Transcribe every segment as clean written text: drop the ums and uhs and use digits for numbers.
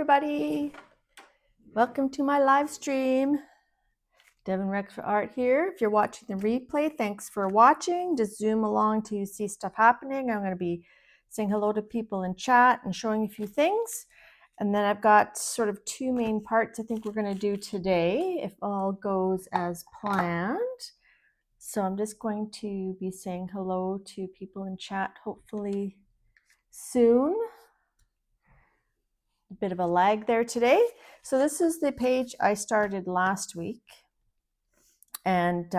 everybody. Welcome to my live stream. Devin Rex for Art here. If you're watching the replay, thanks for watching. Just zoom along till you see stuff happening. I'm going to be saying hello to people in chat and showing a few things. And then I've got sort of two main parts I think we're going to do today, if all goes as planned. So I'm just going to be saying hello to people in chat, hopefully soon. A bit of a lag there today. So this is the page I started last week. And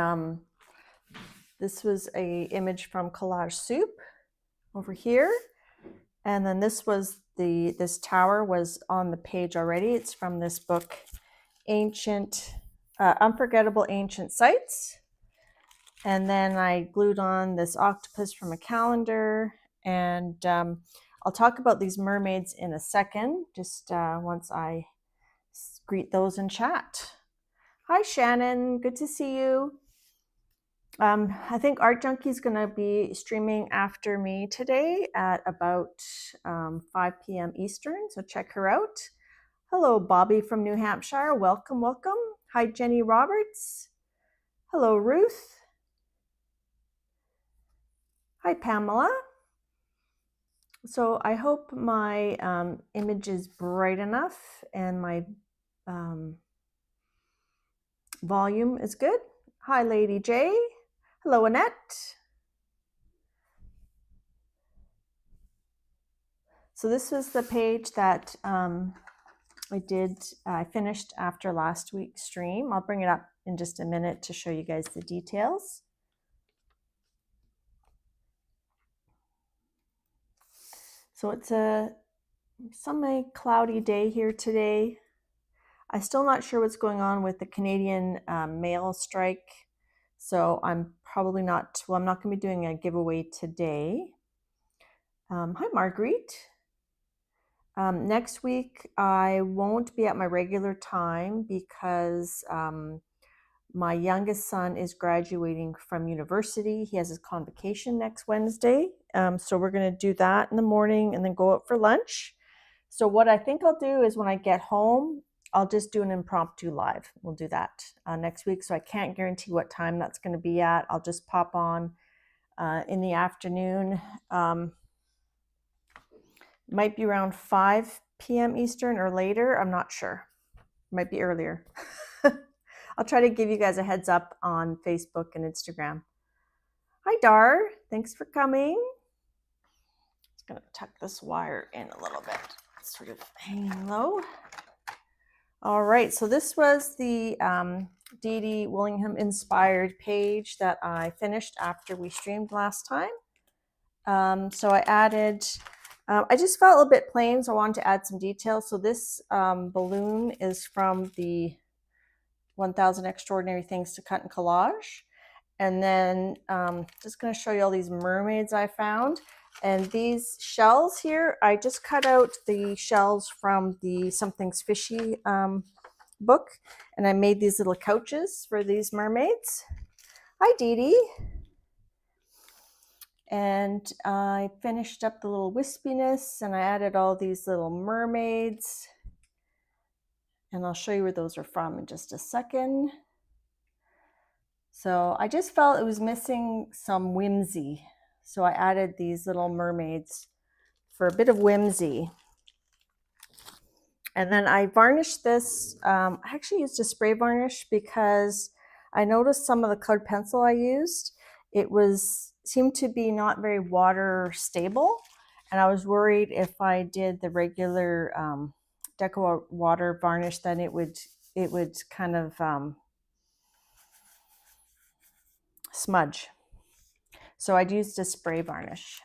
this was an image from Collage Soup over here. And then this was this tower was on the page already. It's from this book, Unforgettable Ancient Sites. And then I glued on this octopus from a calendar. And I'll talk about these mermaids in a second, just once I greet those in chat. Hi, Shannon. Good to see you. I think Art Junkie is going to be streaming after me today at about 5 p.m. Eastern, so check her out. Hello, Bobby from New Hampshire. Welcome, welcome. Hi, Jenny Roberts. Hello, Ruth. Hi, Pamela. So I hope my image is bright enough and my volume is good. Hi, Lady J. Hello, Annette. So this was the page that I finished after last week's stream. I'll bring it up in just a minute to show you guys the details. So it's a semi-cloudy day here today. I'm still not sure what's going on with the Canadian mail strike. So I'm probably not, well, I'm not going to be doing a giveaway today. Hi, Marguerite. Next week, I won't be at my regular time because my youngest son is graduating from university. He has his convocation next Wednesday. So we're going to do that in the morning and then go out for lunch. So what I think I'll do is when I get home, I'll just do an impromptu live. We'll do that next week. So I can't guarantee what time that's going to be at. I'll just pop on in the afternoon. Might be around 5 p.m. Eastern or later. I'm not sure. Might be earlier. I'll try to give you guys a heads up on Facebook and Instagram. Hi, Dar. Thanks for coming. Just going to tuck this wire in a little bit. It's sort of hanging low. All right, so this was the Dee Dee Willingham inspired page that I finished after we streamed last time. So I added, I just felt a little bit plain, so I wanted to add some details. So this balloon is from the 1000 Extraordinary Things to Cut and Collage. And then just going to show you all these mermaids I found. And these shells here, I just cut out the shells from the Something's Fishy book. And I made these little couches for these mermaids. Hi, Dee Dee. And I finished up the little wispiness and I added all these little mermaids. And I'll show you where those are from in just a second. So I just felt it was missing some whimsy. So I added these little mermaids for a bit of whimsy. And then I varnished this. I actually used a spray varnish because I noticed some of the colored pencil I used, seemed to be not very water stable. And I was worried if I did the regular Deco water varnish, then it would kind of smudge. So I'd used a spray varnish.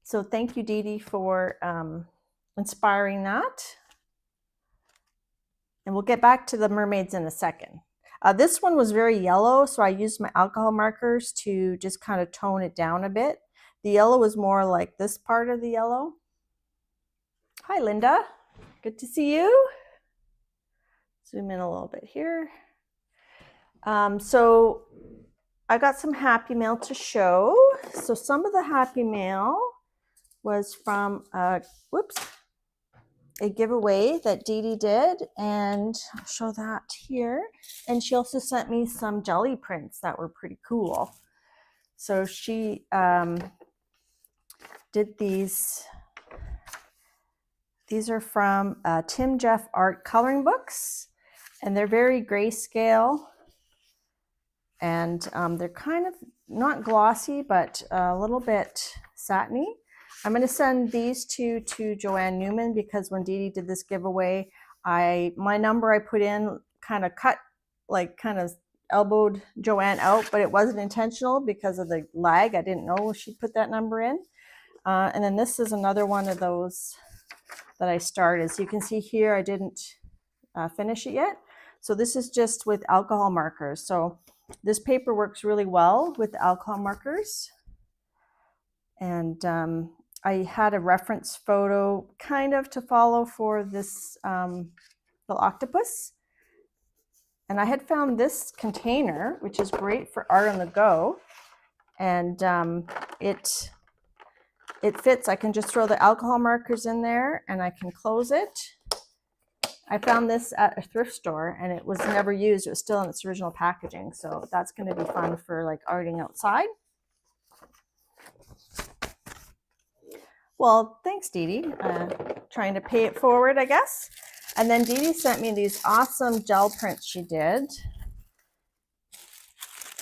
So thank you, Dee Dee, for inspiring that. And we'll get back to the mermaids in a second. This one was very yellow, so I used my alcohol markers to just kind of tone it down a bit. The yellow was more like this part of the yellow. Hi, Linda. Good to see you. Zoom in a little bit here. So I got some happy mail to show. So some of the happy mail was from, a giveaway that Dee Dee did, and I'll show that here. And she also sent me some jelly prints that were pretty cool. So she did these. These are from Tim Jeff Art coloring books, and they're very grayscale, and they're kind of not glossy, but a little bit satiny. I'm going to send these two to Joanne Newman because when Dee Dee did this giveaway, my number I put in kind of cut, like kind of elbowed Joanne out, but it wasn't intentional because of the lag. I didn't know she put that number in. And then this is another one of those that I started. So you can see here I didn't finish it yet. So this is just with alcohol markers. So this paper works really well with alcohol markers. And I had a reference photo kind of to follow for this little octopus. And I had found this container, which is great for art on the go. And it fits. I can just throw the alcohol markers in there and I can close it. I found this at a thrift store and it was never used. It was still in its original packaging. So that's going to be fun for like arting outside. Well, thanks, Dee Dee. Trying to pay it forward, I guess. And then Dee Dee sent me these awesome gel prints she did.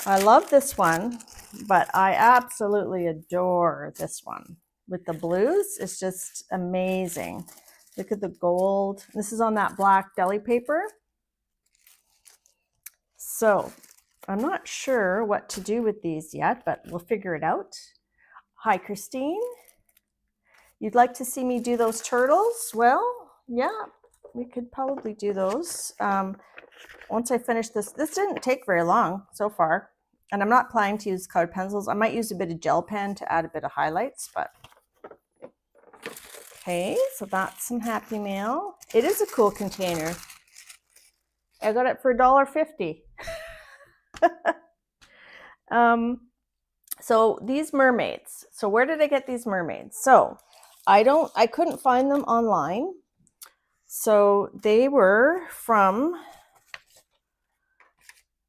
I love this one, but I absolutely adore this one with the blues. It's just amazing. Look at the gold. This is on that black deli paper. So I'm not sure what to do with these yet, but we'll figure it out. Hi, Christine. You'd like to see me do those turtles? Well, yeah, we could probably do those. Once I finish this, this didn't take very long so far. And I'm not planning to use colored pencils. I might use a bit of gel pen to add a bit of highlights, but okay, so that's some Happy Mail. It is a cool container. I got it for $1.50. So these mermaids. So where did I get these mermaids? So I couldn't find them online. So they were from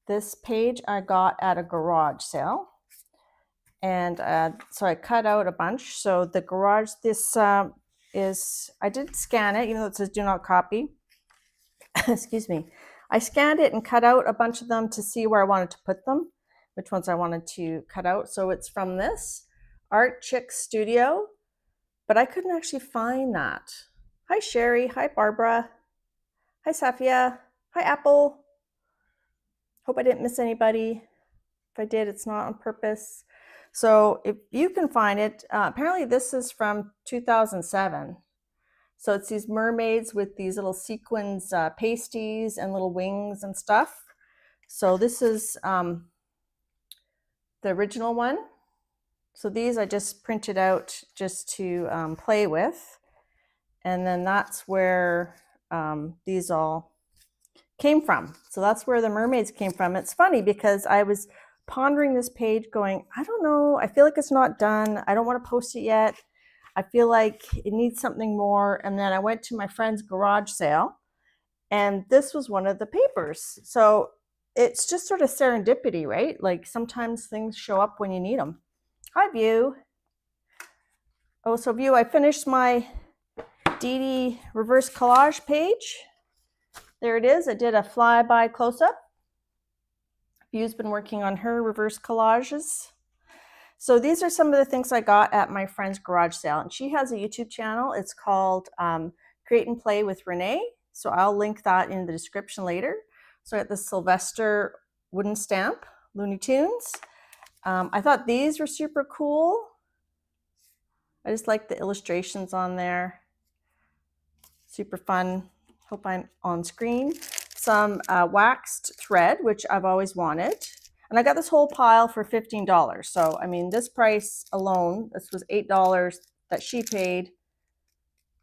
this page I got at a garage sale. And so I cut out a bunch. So the garage, this is, I did scan it, even though it says do not copy. Excuse me. I scanned it and cut out a bunch of them to see where I wanted to put them, which ones I wanted to cut out. So it's from this Art Chick Studio, but I couldn't actually find that. Hi, Sherry. Hi, Barbara. Hi, Safia. Hi, Apple. Hope I didn't miss anybody. If I did, it's not on purpose. So if you can find it, apparently this is from 2007. So it's these mermaids with these little sequins, pasties and little wings and stuff. So this is the original one. So these I just printed out just to play with. And then that's where these all came from. So that's where the mermaids came from. It's funny because I was pondering this page going, I don't know, I feel like it's not done. I don't want to post it yet. I feel like it needs something more. And then I went to my friend's garage sale and this was one of the papers. So it's just sort of serendipity, right? Like sometimes things show up when you need them. Hi, View. Oh, so View, I finished my Dee Dee reverse collage page. There it is. I did a flyby close-up. View's been working on her reverse collages. So these are some of the things I got at my friend's garage sale. And she has a YouTube channel. It's called Create and Play with Renee. So I'll link that in the description later. So I got the Sylvester wooden stamp, Looney Tunes. I thought these were super cool. I just like the illustrations on there. Super fun. Hope I'm on screen. Some waxed thread, which I've always wanted. And I got this whole pile for $15. So, I mean, this price alone, this was $8 that she paid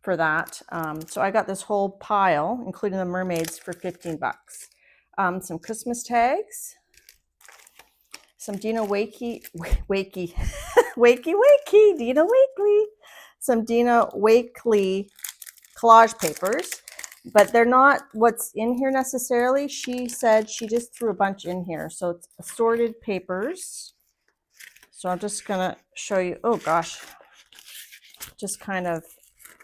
for that. So I got this whole pile, including the mermaids, for 15 bucks. Some Christmas tags. Some Dina Wakey, Dina Wakely. Some Dina Wakely collage papers, but they're not what's in here necessarily. She said she just threw a bunch in here. So it's assorted papers. So I'm just gonna show you, oh gosh, just kind of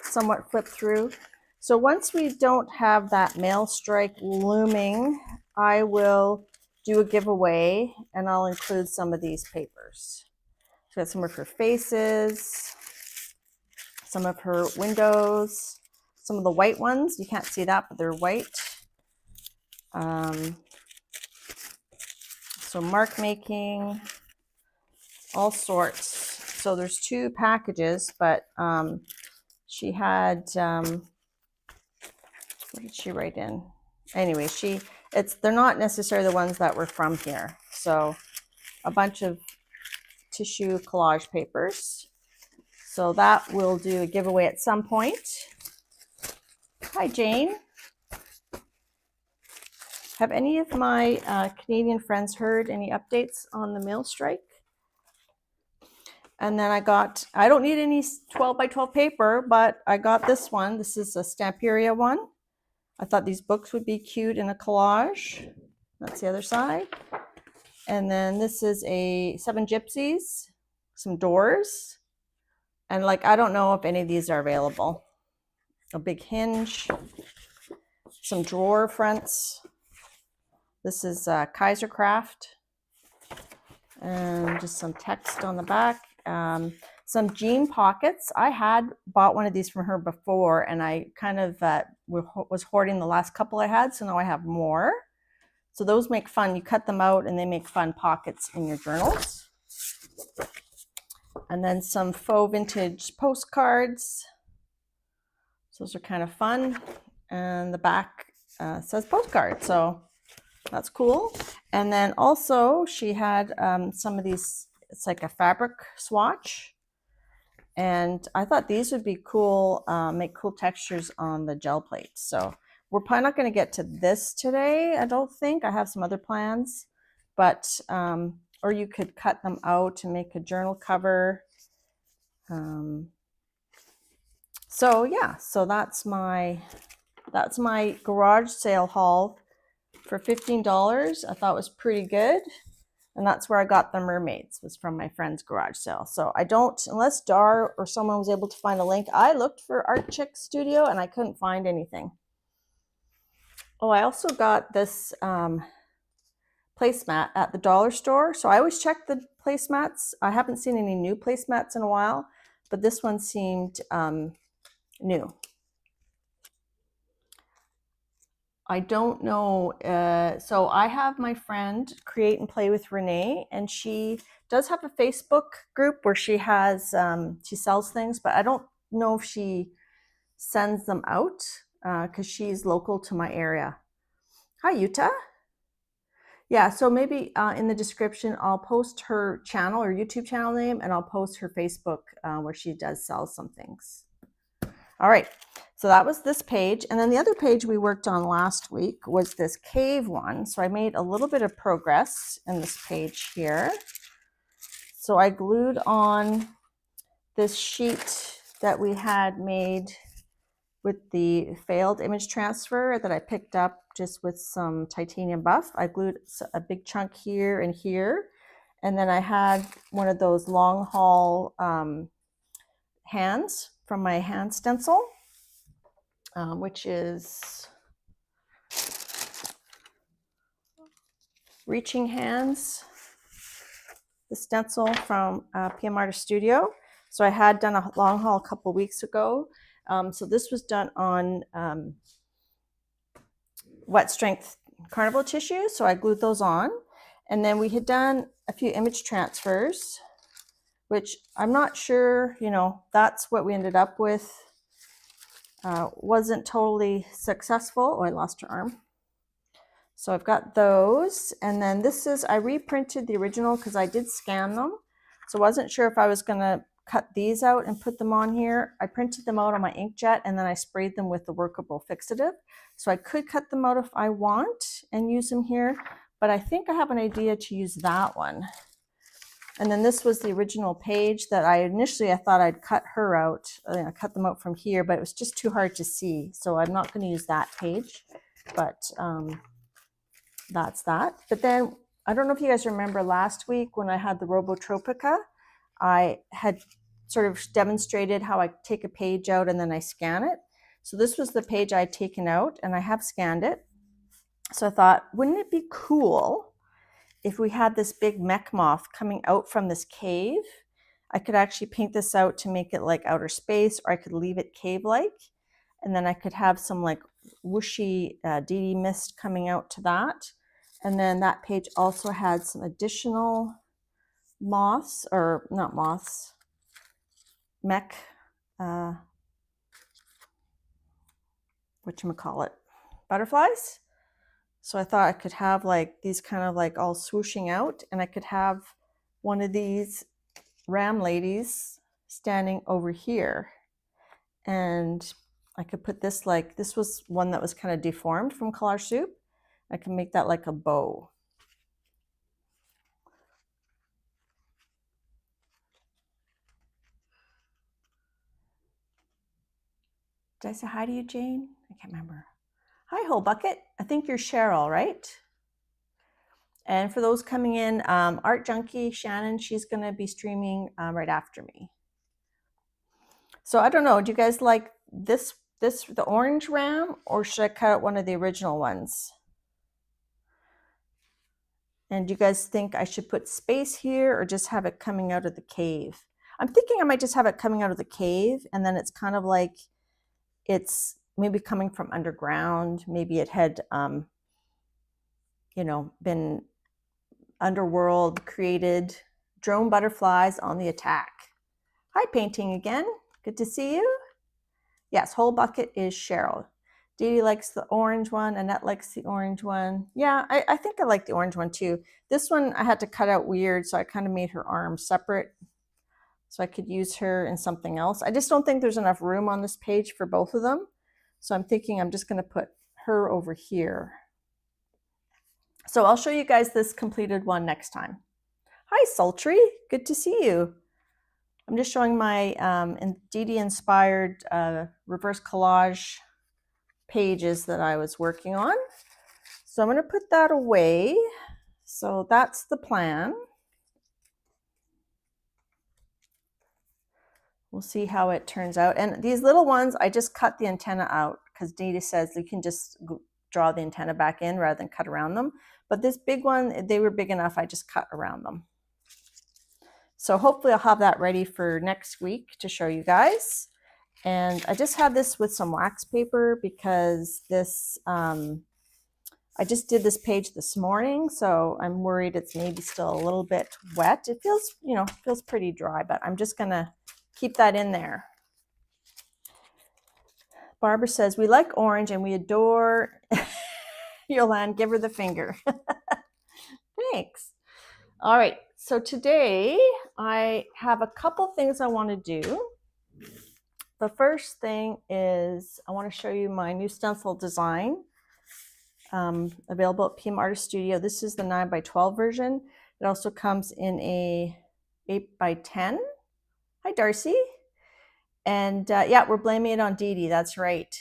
somewhat flip through. So once we don't have that mail strike looming, I will do a giveaway and I'll include some of these papers. So got some of her faces, some of her windows, some of the white ones. You can't see that, but they're white. So mark making, all sorts. So there's 2 packages, but she had, what did she write in? Anyway, they're not necessarily the ones that were from here. So a bunch of tissue collage papers. So that will do a giveaway at some point. Hi, Jane. Have any of my Canadian friends heard any updates on the mail strike? And then I don't need any 12 by 12 paper, but I got this one. This is a Stamperia one. I thought these books would be cute in a collage. That's the other side. And then this is a 7 Gypsies, some doors. And like, I don't know if any of these are available. A big hinge, some drawer fronts. This is Kaisercraft, and just some text on the back. Some jean pockets. I had bought one of these from her before, and I kind of was hoarding the last couple I had, so now I have more. So those make fun. You cut them out, and they make fun pockets in your journals. And then some faux vintage postcards. So those are kind of fun. And the back says postcard, so that's cool. And then also she had some of these, it's like a fabric swatch. And I thought these would be cool, make cool textures on the gel plate. So we're probably not going to get to this today, I don't think. I have some other plans, but, or you could cut them out to make a journal cover. So yeah, so that's my garage sale haul for $15. I thought it was pretty good. And that's where I got the mermaids, was from my friend's garage sale. So I don't, unless Dar or someone was able to find a link, I looked for Art Chick Studio and I couldn't find anything. Oh, I also got this placemat at the dollar store. So I always check the placemats. I haven't seen any new placemats in a while, but this one seemed new. I don't know. So I have my friend Create and Play with Renee, and she does have a Facebook group where she has, she sells things, but I don't know if she sends them out because she's local to my area. Hi, Utah. Yeah, so maybe in the description, I'll post her channel or YouTube channel name, and I'll post her Facebook where she does sell some things. All right, so that was this page. And then the other page we worked on last week was this cave one. So I made a little bit of progress in this page here. So I glued on this sheet that we had made with the failed image transfer that I picked up just with some titanium buff. I glued a big chunk here and here. And then I had one of those long haul hands from my hand stencil, which is Reaching Hands, the stencil from PM Artist Studio. So I had done a long haul a couple weeks ago. So this was done on wet strength carnival tissue. So I glued those on. And then we had done a few image transfers, which I'm not sure, you know, that's what we ended up with. Wasn't totally successful. Oh, I lost her arm. So I've got those. And then this is, I reprinted the original because I did scan them. So I wasn't sure if I was going to cut these out and put them on here. I printed them out on my inkjet and then I sprayed them with the workable fixative. So I could cut them out if I want and use them here, but I think I have an idea to use that one. And then this was the original page that I thought I'd cut her out. I cut them out from here, but it was just too hard to see. So I'm not going to use that page, but that's that. But then I don't know if you guys remember last week when I had the Robotropica, I had sort of demonstrated how I take a page out and then I scan it. So this was the page I'd taken out and I have scanned it. So I thought, wouldn't it be cool if we had this big mech moth coming out from this cave? I could actually paint this out to make it like outer space, or I could leave it cave-like. And then I could have some like whooshy DD mist coming out to that. And then that page also had some additional moths, or not moths, mech, whatchamacallit, butterflies. So I thought I could have like these kind of like all swooshing out, and I could have one of these ram ladies standing over here. And I could put this like, this was one that was kind of deformed from Collage Soup. I can make that like a bow. Did I say hi to you, Jane? I can't remember. Hi, Whole Bucket. I think you're Cheryl, right? And for those coming in, Art Junkie, Shannon, she's going to be streaming right after me. So I don't know, do you guys like this, the orange ram, or should I cut out one of the original ones? And do you guys think I should put space here or just have it coming out of the cave? I'm thinking I might just have it coming out of the cave, and then it's kind of like it's maybe coming from underground. Maybe it had, you know, been underworld created. Drone butterflies on the attack. Hi, Painting again. Good to see you. Yes, Whole Bucket is Cheryl. Dee Dee likes the orange one. Annette likes the orange one. Yeah, I think I like the orange one too. This one I had to cut out weird, so I kind of made her arm separate so I could use her in something else. I just don't think there's enough room on this page for both of them. So I'm thinking I'm just going to put her over here. So I'll show you guys this completed one next time. Hi, Sultry. Good to see you. I'm just showing my Dee Dee inspired reverse collage pages that I was working on. So I'm going to put that away. So that's the plan. We'll see how it turns out. And these little ones, I just cut the antenna out because Dee Dee says you can just draw the antenna back in rather than cut around them. But this big one, they were big enough, I just cut around them. So hopefully I'll have that ready for next week to show you guys. And I just have this with some wax paper because this, I just did this page this morning, so I'm worried it's maybe still a little bit wet. It feels, you know, feels pretty dry, but I'm just gonna keep that in there. Barbara says, we like orange and we adore Yolande, give her the finger. Thanks. All right, so today I have a couple things I want to do. The first thing is I want to show you my new stencil design available at PM Artist Studio. This is the 9x12 version. It also comes in a 8x10. Hi, Darcy. And yeah, we're blaming it on Dee Dee. That's right.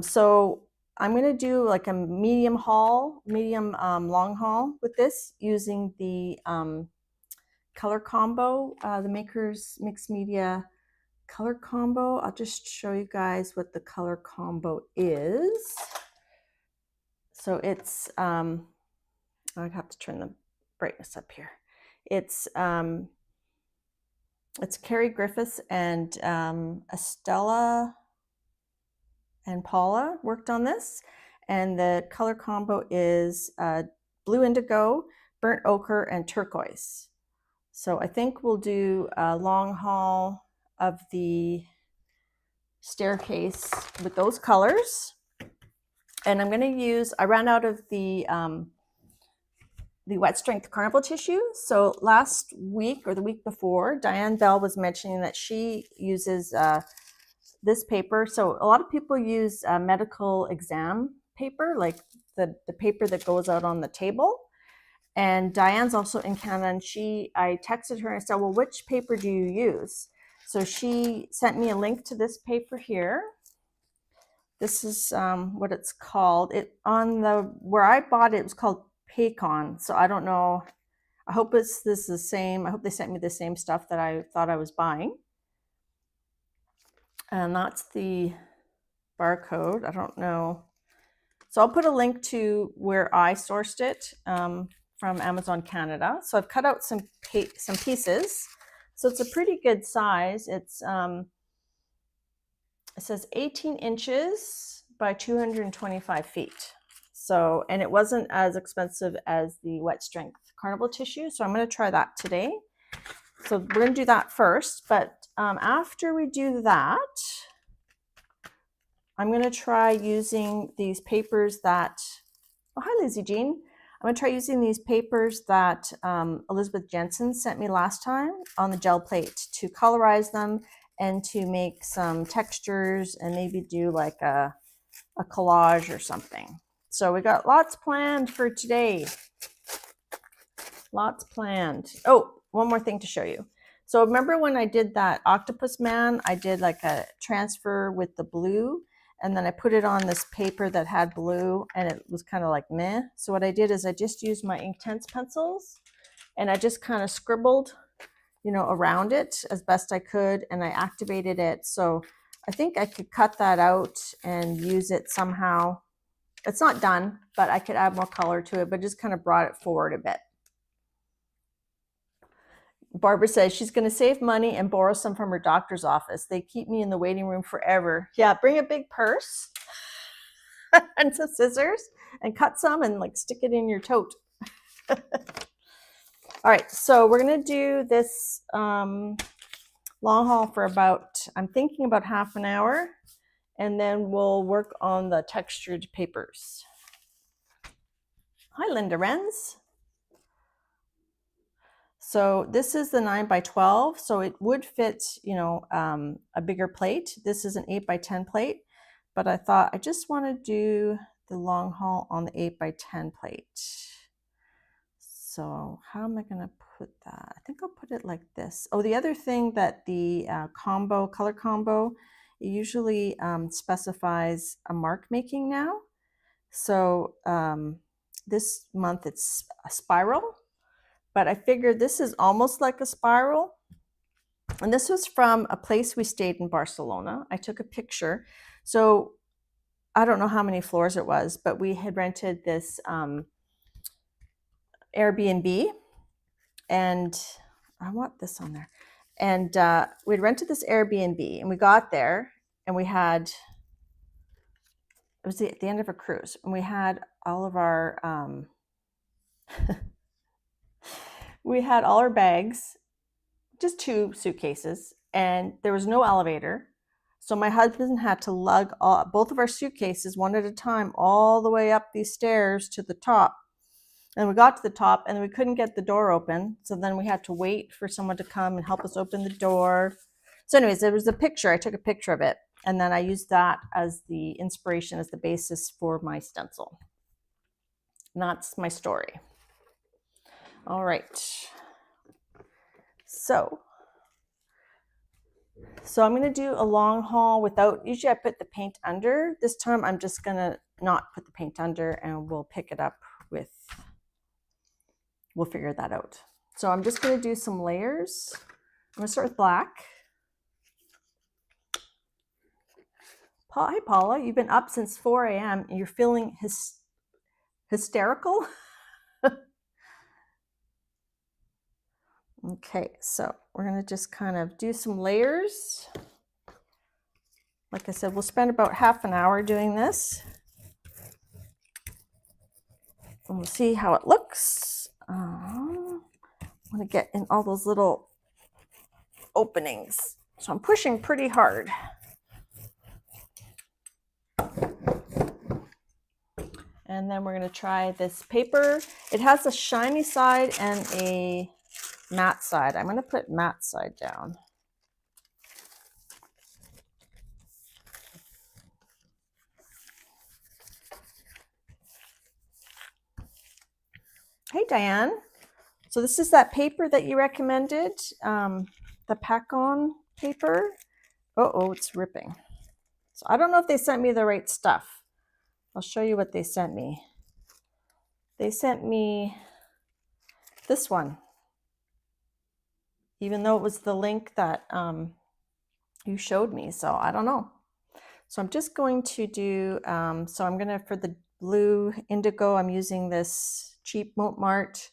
So I'm going to do like a medium long haul with this using the color combo, the Maker's Mixed Media color combo. I'll just show you guys what the color combo is. So it's, I'd have to turn the brightness up here. It's Carrie Griffiths and Estella and Paula worked on this. And the color combo is blue indigo, burnt ochre, and turquoise. So I think we'll do a long haul of the staircase with those colors. And I'm going to use, I ran out of the wet strength carnival tissue. So last week or the week before, Diane Bell was mentioning that she uses this paper. So a lot of people use medical exam paper, like the paper that goes out on the table. And Diane's also in Canada, and I texted her and I said, well, which paper do you use? So she sent me a link to this paper here. This is what it's called. Where I bought it, it was called Paycon. So I don't know. I hope this is the same. I hope they sent me the same stuff that I thought I was buying. And that's the barcode. I don't know. So I'll put a link to where I sourced it from Amazon Canada. So I've cut out some pieces. So it's a pretty good size. It's it says 18 inches by 225 feet. So, and it wasn't as expensive as the wet strength carnival tissue. So I'm going to try that today. So we're going to do that first. But after we do that, I'm going to try using these papers that, oh, hi, Lizzie Jean. I'm going to try using these papers that Elizabeth Jensen sent me last time on the Gelplate to colorize them and to make some textures and maybe do like a collage or something. So we got lots planned for today. Lots planned. Oh, one more thing to show you. So remember when I did that octopus man, I did like a transfer with the blue, and then I put it on this paper that had blue, and it was kind of like meh. So what I did is I just used my Inktense pencils, and I just kind of scribbled, you know, around it as best I could, and I activated it. So I think I could cut that out and use it somehow. It's not done, but I could add more color to it, but just kind of brought it forward a bit. Barbara says she's going to save money and borrow some from her doctor's office. They keep me in the waiting room forever. Yeah, bring a big purse and some scissors and cut some and like stick it in your tote. All right, so we're going to do this long haul for about, I'm thinking about half an hour, and then we'll work on the textured papers. Hi, Linda Renz. So this is the 9 by 12, so it would fit, you know, a bigger plate. This is an 8 by 10 plate, but I thought I just want to do the long haul on the 8 by 10 plate. So how am I going to put that? I think I'll put it like this. Oh, the other thing that the color combo, it usually specifies a mark making now. So this month it's a spiral, but I figured this is almost like a spiral. And this was from a place we stayed in Barcelona. I took a picture. So I don't know how many floors it was, but we had rented this Airbnb, and I want this on there. And we'd rented this Airbnb, and we got there, and we had, it was at the end of a cruise, and we had all of our, we had all our bags, just 2 suitcases, and there was no elevator. So my husband had to lug both of our suitcases one at a time all the way up these stairs to the top. And we got to the top and we couldn't get the door open. So then we had to wait for someone to come and help us open the door. So anyways, there was a picture. I took a picture of it. And then I used that as the inspiration, as the basis for my stencil. And that's my story. All right. So I'm going to do a long haul without, usually I put the paint under. This time I'm just going to not put the paint under, and we'll pick it up with, we'll figure that out. So I'm just going to do some layers. I'm going to start with black. Hi, Paula. You've been up since 4 a.m. and you're feeling hysterical? Okay, so we're going to just kind of do some layers. Like I said, we'll spend about half an hour doing this. And we'll see how it looks. I want to get in all those little openings. So I'm pushing pretty hard. And then we're going to try this paper. It has a shiny side and a matte side. I'm going to put matte side down. Hey, Diane. So this is that paper that you recommended, the pack-on paper. Oh, it's ripping. So I don't know if they sent me the right stuff. I'll show you what they sent me. They sent me this one, even though it was the link that you showed me. So I don't know. So I'm just going to do, so I'm gonna, for the blue indigo, I'm using this cheap Montmartre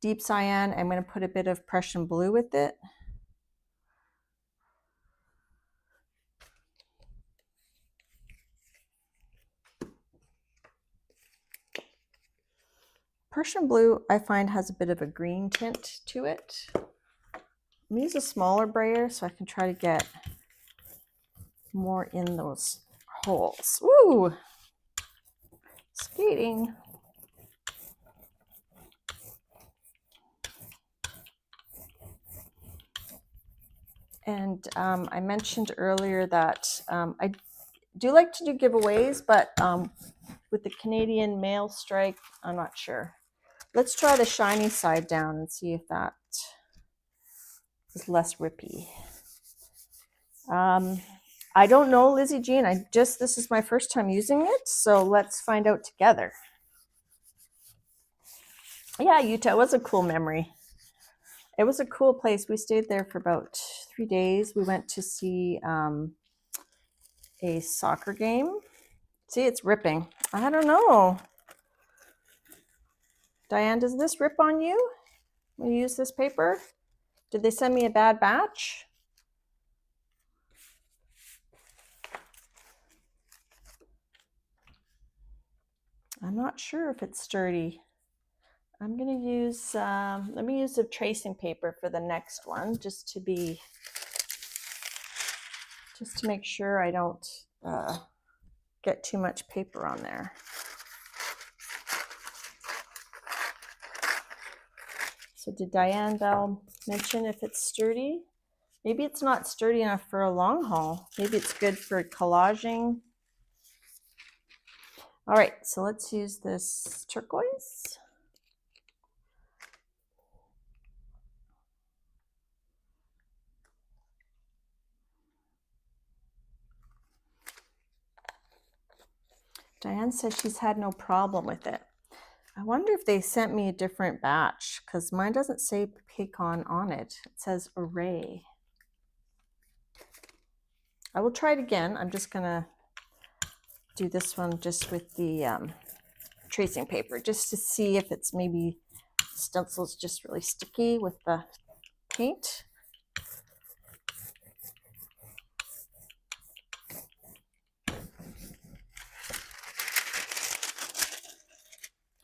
deep cyan. I'm gonna put a bit of Prussian blue with it. Prussian blue, I find, has a bit of a green tint to it. I'm gonna use a smaller brayer so I can try to get more in those holes. Ooh, skating. And I mentioned earlier that I do like to do giveaways, but with the Canadian mail strike, I'm not sure. Let's try the shiny side down and see if that is less rippy. I don't know, Lizzie Jean. This is my first time using it, so let's find out together. Yeah, Utah was a cool memory. It was a cool place. We stayed there for about 3 days. We went to see a soccer game. See, it's ripping. I don't know. Diane, does this rip on you when you use this paper? Did they send me a bad batch? I'm not sure if it's sturdy. I'm gonna use, let me use a tracing paper for the next one, just to make sure I don't get too much paper on there. So did Diane Bell mention if it's sturdy? Maybe it's not sturdy enough for a long haul. Maybe it's good for collaging. All right, so let's use this turquoise. Diane says she's had no problem with it. I wonder if they sent me a different batch, because mine doesn't say Pecon on it. It says Array. I will try it again. I'm just gonna do this one just with the tracing paper, just to see if it's maybe stencil's just really sticky with the paint.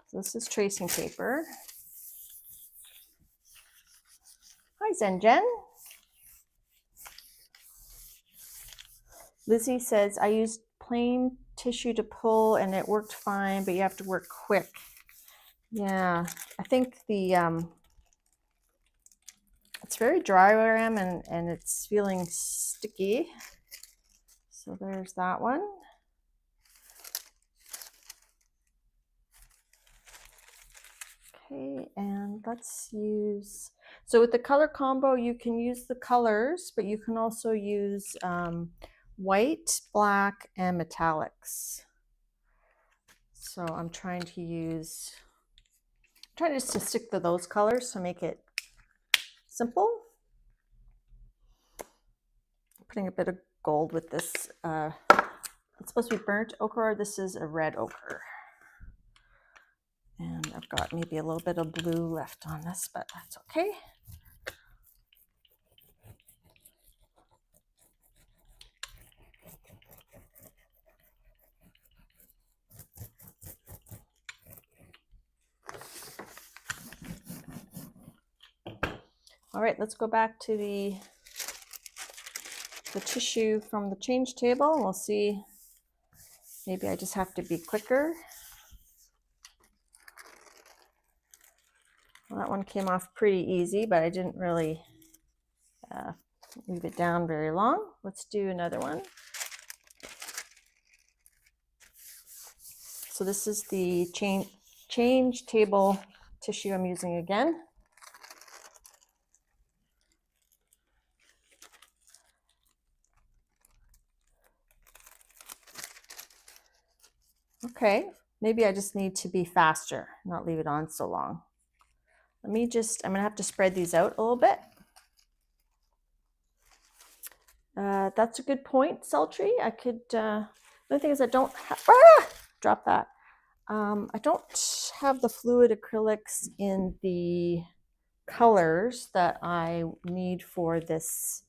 So this is tracing paper. Hi, Zenjen. Lizzie says, I used plain tissue to pull and it worked fine, but you have to work quick. Yeah, I think the it's very dry where I am, and it's feeling sticky. So there's that one. Okay, and let's use, so with the color combo, you can use the colors, but you can also use white, black, and metallics. So I'm trying just to stick to those colors to make it simple. Putting a bit of gold with this. It's supposed to be burnt ochre. This is a red ochre. And I've got maybe a little bit of blue left on this, but that's okay. All right, let's go back to the tissue from the change table. We'll see, maybe I just have to be quicker. Well, that one came off pretty easy, but I didn't really leave it down very long. Let's do another one. So this is the change table tissue I'm using again. Okay, maybe I just need to be faster, not leave it on so long. Let me just, I'm gonna have to spread these out a little bit. That's a good point, Sultry. I could, the thing is I don't have, drop that. I don't have the fluid acrylics in the colors that I need for this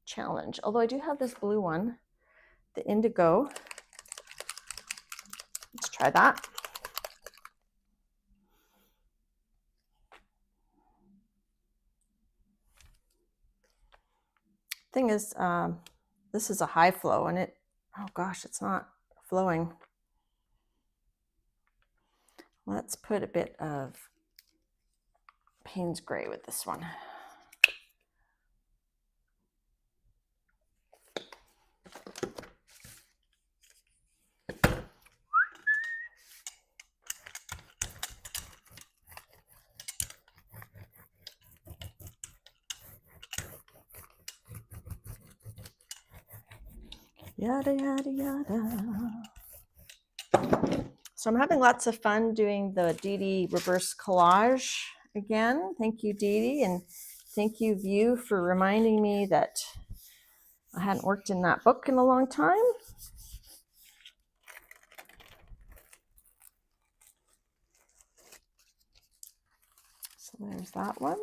challenge. Although I do have this blue one, the indigo. Let's try that. Thing is, this is a high flow and it, oh gosh, it's not flowing. Let's put a bit of Payne's Gray with this one. Yada, yada, yada. So I'm having lots of fun doing the Dee Dee reverse collage again. Thank you, Dee Dee, and thank you, View, for reminding me that I hadn't worked in that book in a long time. So there's that one.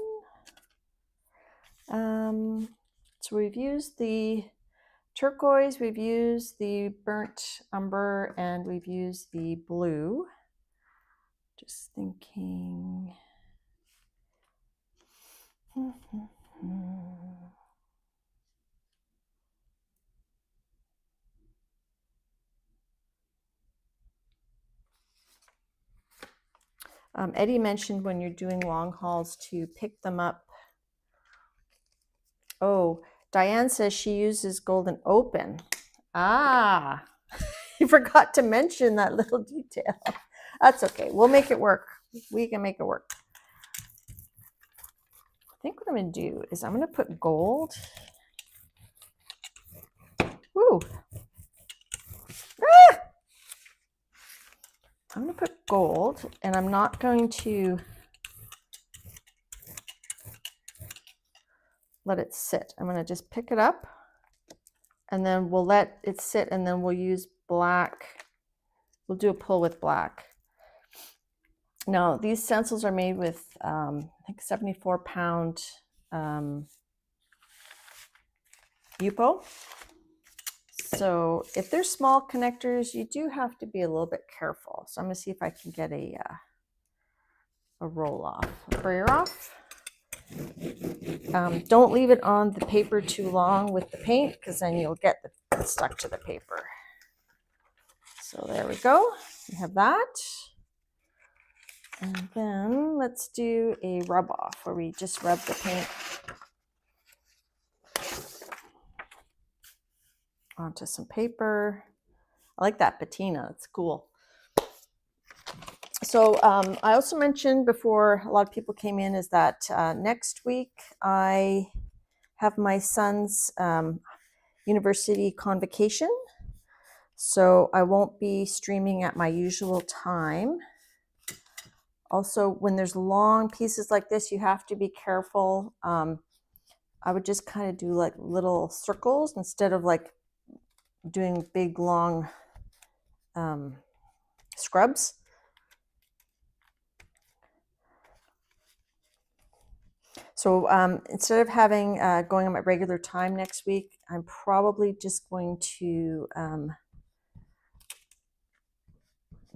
So we've used the turquoise, we've used the burnt umber, and we've used the blue. Just thinking. Eddie mentioned when you're doing long hauls to pick them up. Oh, Diane says she uses Golden Open. Ah, you forgot to mention that little detail. That's okay. We'll make it work. We can make it work. I think what I'm going to do is I'm going to put gold. Woo. Ah! I'm going to put gold, and I'm not going to let it sit. I'm going to just pick it up, and then we'll let it sit, and then we'll use black. We'll do a pull with black. Now, these stencils are made with, I think, 74-pound Yupo. So if there's small connectors, you do have to be a little bit careful. So I'm going to see if I can get a roll off, a brayer off. Don't leave it on the paper too long with the paint, because then you'll get it stuck to the paper. So there we go. We have that. And then let's do a rub off where we just rub the paint onto some paper. I like that patina, it's cool. So I also mentioned before a lot of people came in is that next week I have my son's university convocation. So I won't be streaming at my usual time. Also, when there's long pieces like this, you have to be careful. I would just kind of do like little circles instead of like doing big, long scrubs. So instead of having going on my regular time next week, I'm probably just going to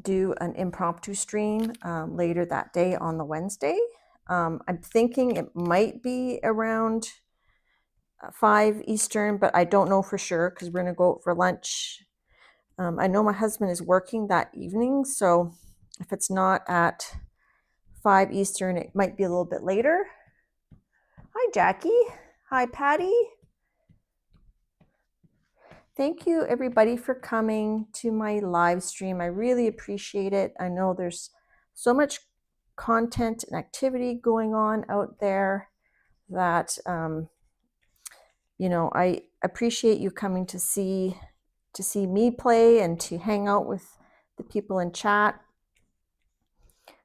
do an impromptu stream later that day on the Wednesday. I'm thinking it might be around 5 Eastern, but I don't know for sure because we're going to go out for lunch. I know my husband is working that evening, so if it's not at 5 Eastern, it might be a little bit later. Hi, Jackie. Hi, Patty. Thank you, everybody, for coming to my live stream. I really appreciate it. I know there's so much content and activity going on out there that, you know, I appreciate you coming to see me play and to hang out with the people in chat.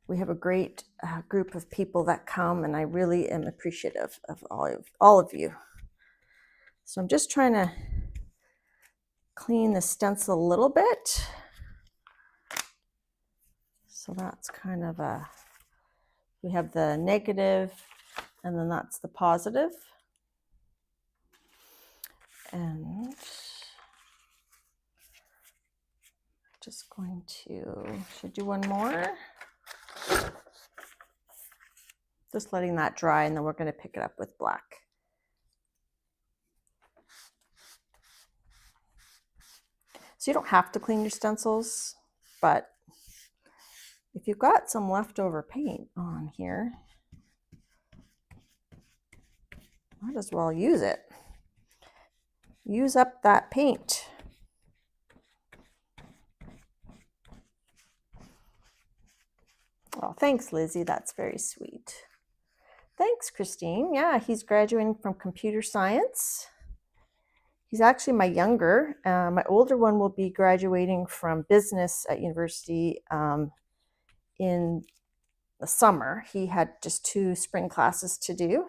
We have a great group of people that come, and I really am appreciative of all of you. So I'm just trying to clean the stencil a little bit. So that's kind of we have the negative, and then that's the positive. And just going to, should do one more. Just letting that dry, and then we're going to pick it up with black. So you don't have to clean your stencils, but if you've got some leftover paint on here, might as well use it. Use up that paint. Oh, thanks, Lizzie. That's very sweet. Thanks, Christine. Yeah, he's graduating from computer science. He's actually my younger. My older one will be graduating from business at university in the summer. He had just 2 spring classes to do.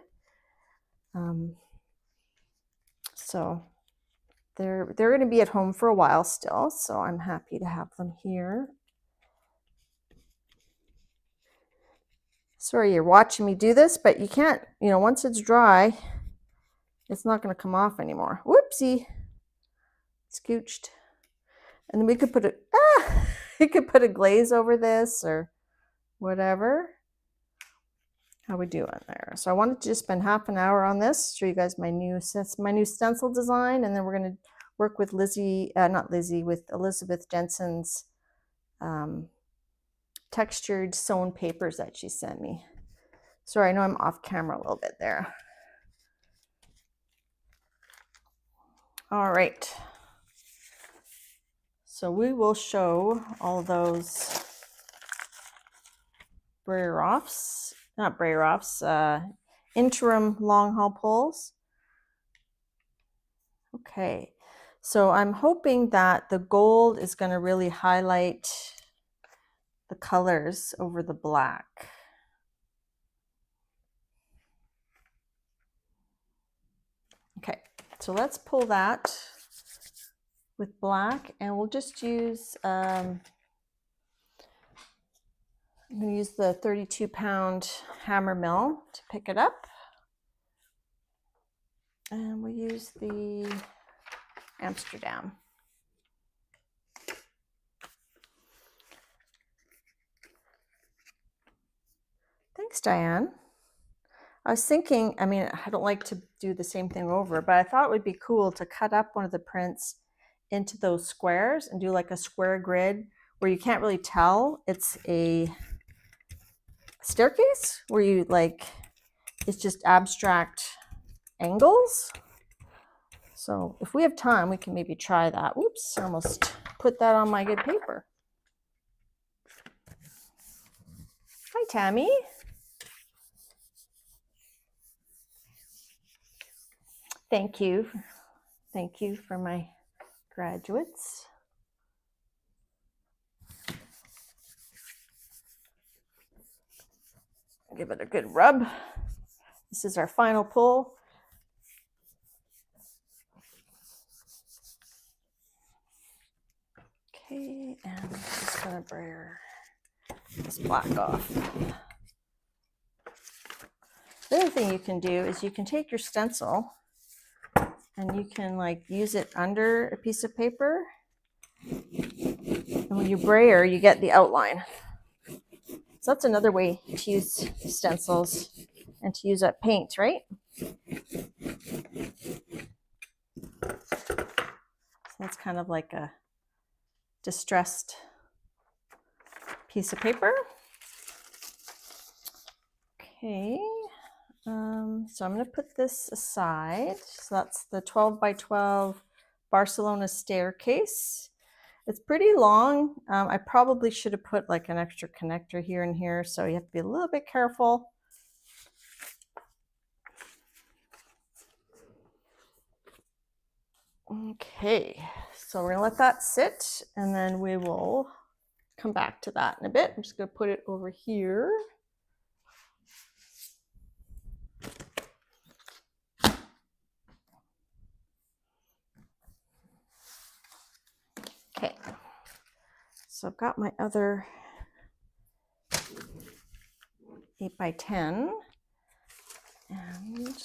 So they're going to be at home for a while still, so I'm happy to have them here. Sorry you're watching me do this, but you can't, you know, once it's dry, it's not going to come off anymore. Whoopsie. Scooched. And then we could put you could put a glaze over this or whatever. How we doing there? So I wanted to just spend half an hour on this, show you guys my new stencil design, and then we're going to work with with Elizabeth Jensen's textured sewn papers that she sent me. Sorry, I know I'm off camera a little bit there. All right. So we will show all those interim long haul pulls. Okay, so I'm hoping that the gold is going to really highlight the colors over the black. Okay, so let's pull that with black, and we'll just use, I'm going to use the 32-pound hammer mill to pick it up. And we'll use the Amsterdam. Thanks, Diane. I was thinking, I mean, I don't like to do the same thing over, but I thought it would be cool to cut up one of the prints into those squares and do like a square grid where you can't really tell it's a staircase, where you like, it's just abstract angles. So if we have time, we can maybe try that. Oops, I almost put that on my good paper. Hi, Tammy. Thank you. Thank you for my graduates. Give it a good rub. This is our final pull. Okay, and I'm just gonna brayer this black off. The other thing you can do is you can take your stencil and you can like use it under a piece of paper. And when you brayer, you get the outline. So that's another way to use stencils and to use up paint, right? So that's kind of like a distressed piece of paper. Okay, so I'm going to put this aside. So that's the 12 by 12 Barcelona staircase. It's pretty long. I probably should have put like an extra connector here and here, so you have to be a little bit careful. Okay, so we're gonna let that sit, and then we will come back to that in a bit. I'm just gonna put it over here. Okay, so I've got my other 8x10, and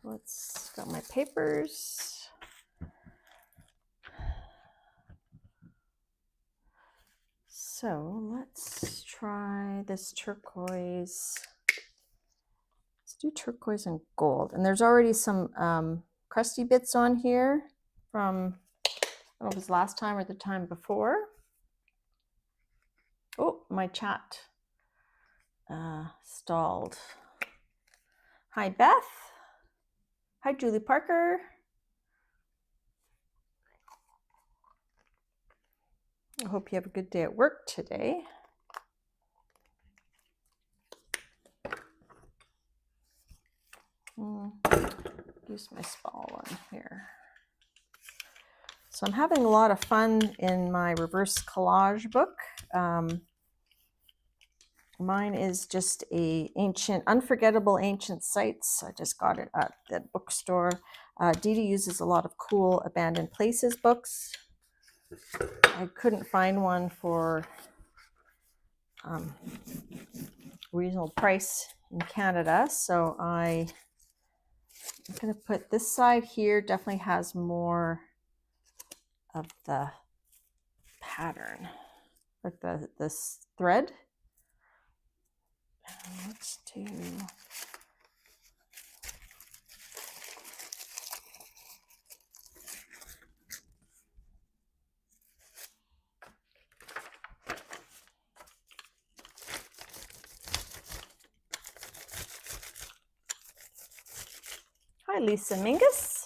let's got my papers. So let's try this turquoise. Let's do turquoise and gold. And there's already some crusty bits on here from, I don't know if it was last time or the time before. Oh, my chat stalled. Hi, Beth. Hi, Julie Parker. I hope you have a good day at work today. Use my small one here. So I'm having a lot of fun in my reverse collage book. Mine is just a unforgettable ancient sites. I just got it at the bookstore. Dee Dee uses a lot of cool abandoned places books. I couldn't find one for reasonable price in Canada, so I'm going to put this side here. Definitely has more of the pattern, like this thread. And let's do Hi, Lisa Mingus.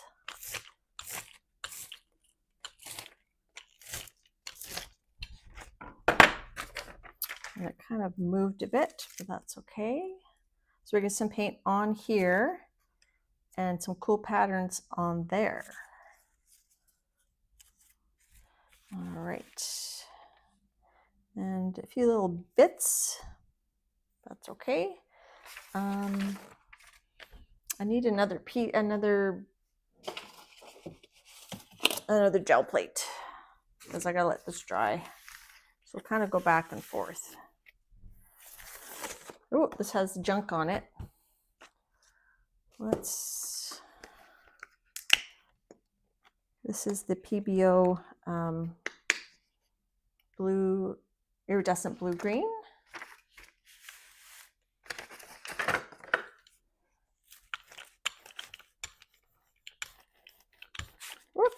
And it kind of moved a bit, but that's okay. So we're going to get some paint on here and some cool patterns on there. All right. And a few little bits. That's okay. I need another gel plate because I gotta let this dry. So we'll kind of go back and forth. Oh, this has junk on it. This is the PBO blue, iridescent blue green. Whoop.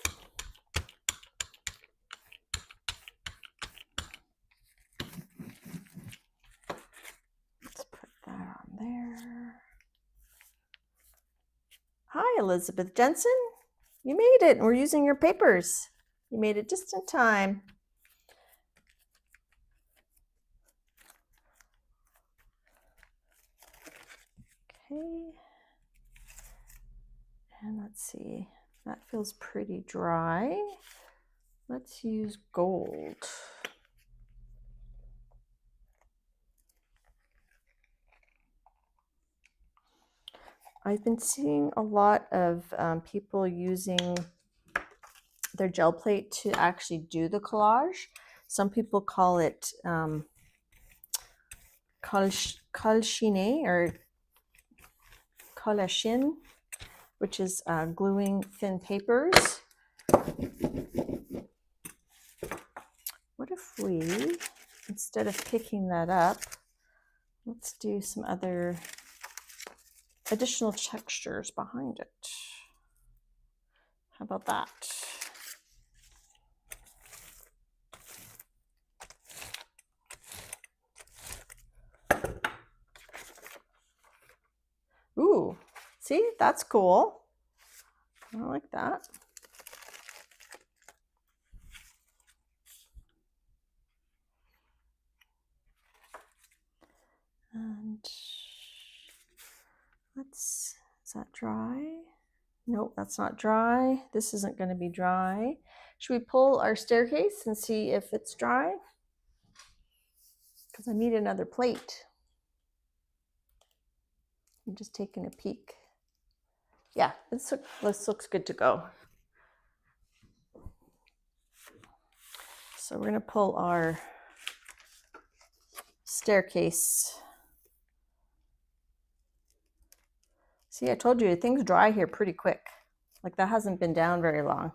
Let's put that on there. Hi, Elizabeth Jensen. You made it, and we're using your papers. You made it just in time. Okay. And let's see, that feels pretty dry. Let's use gold. I've been seeing a lot of people using their gel plate to actually do the collage. Some people call it Chine or Collage, which is gluing thin papers. What if we, instead of picking that up, let's do some other additional textures behind it. How about that? Ooh, See, that's cool. I like that. And is that dry? Nope, that's not dry. This isn't going to be dry. Should we pull our staircase and see if it's dry? Because I need another plate. I'm just taking a peek. Yeah, this looks good to go. So we're going to pull our staircase. See, I told you things dry here pretty quick. Like that hasn't been down very long.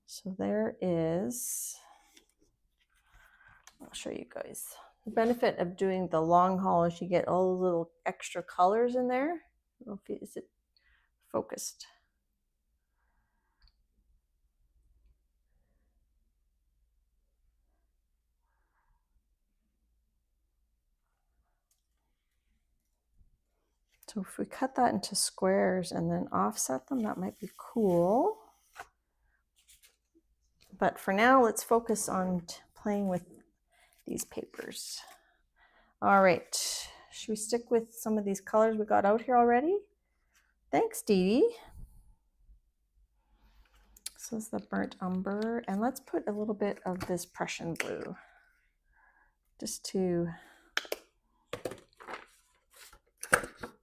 So there is, I'll show you guys. The benefit of doing the long haul is you get all the little extra colors in there. I don't know if is it focused. So if we cut that into squares and then offset them, that might be cool. But for now, let's focus on playing with these papers. All right, should we stick with some of these colors we got out here already? Thanks, Dee Dee. So this is the burnt umber, and let's put a little bit of this Prussian blue, just to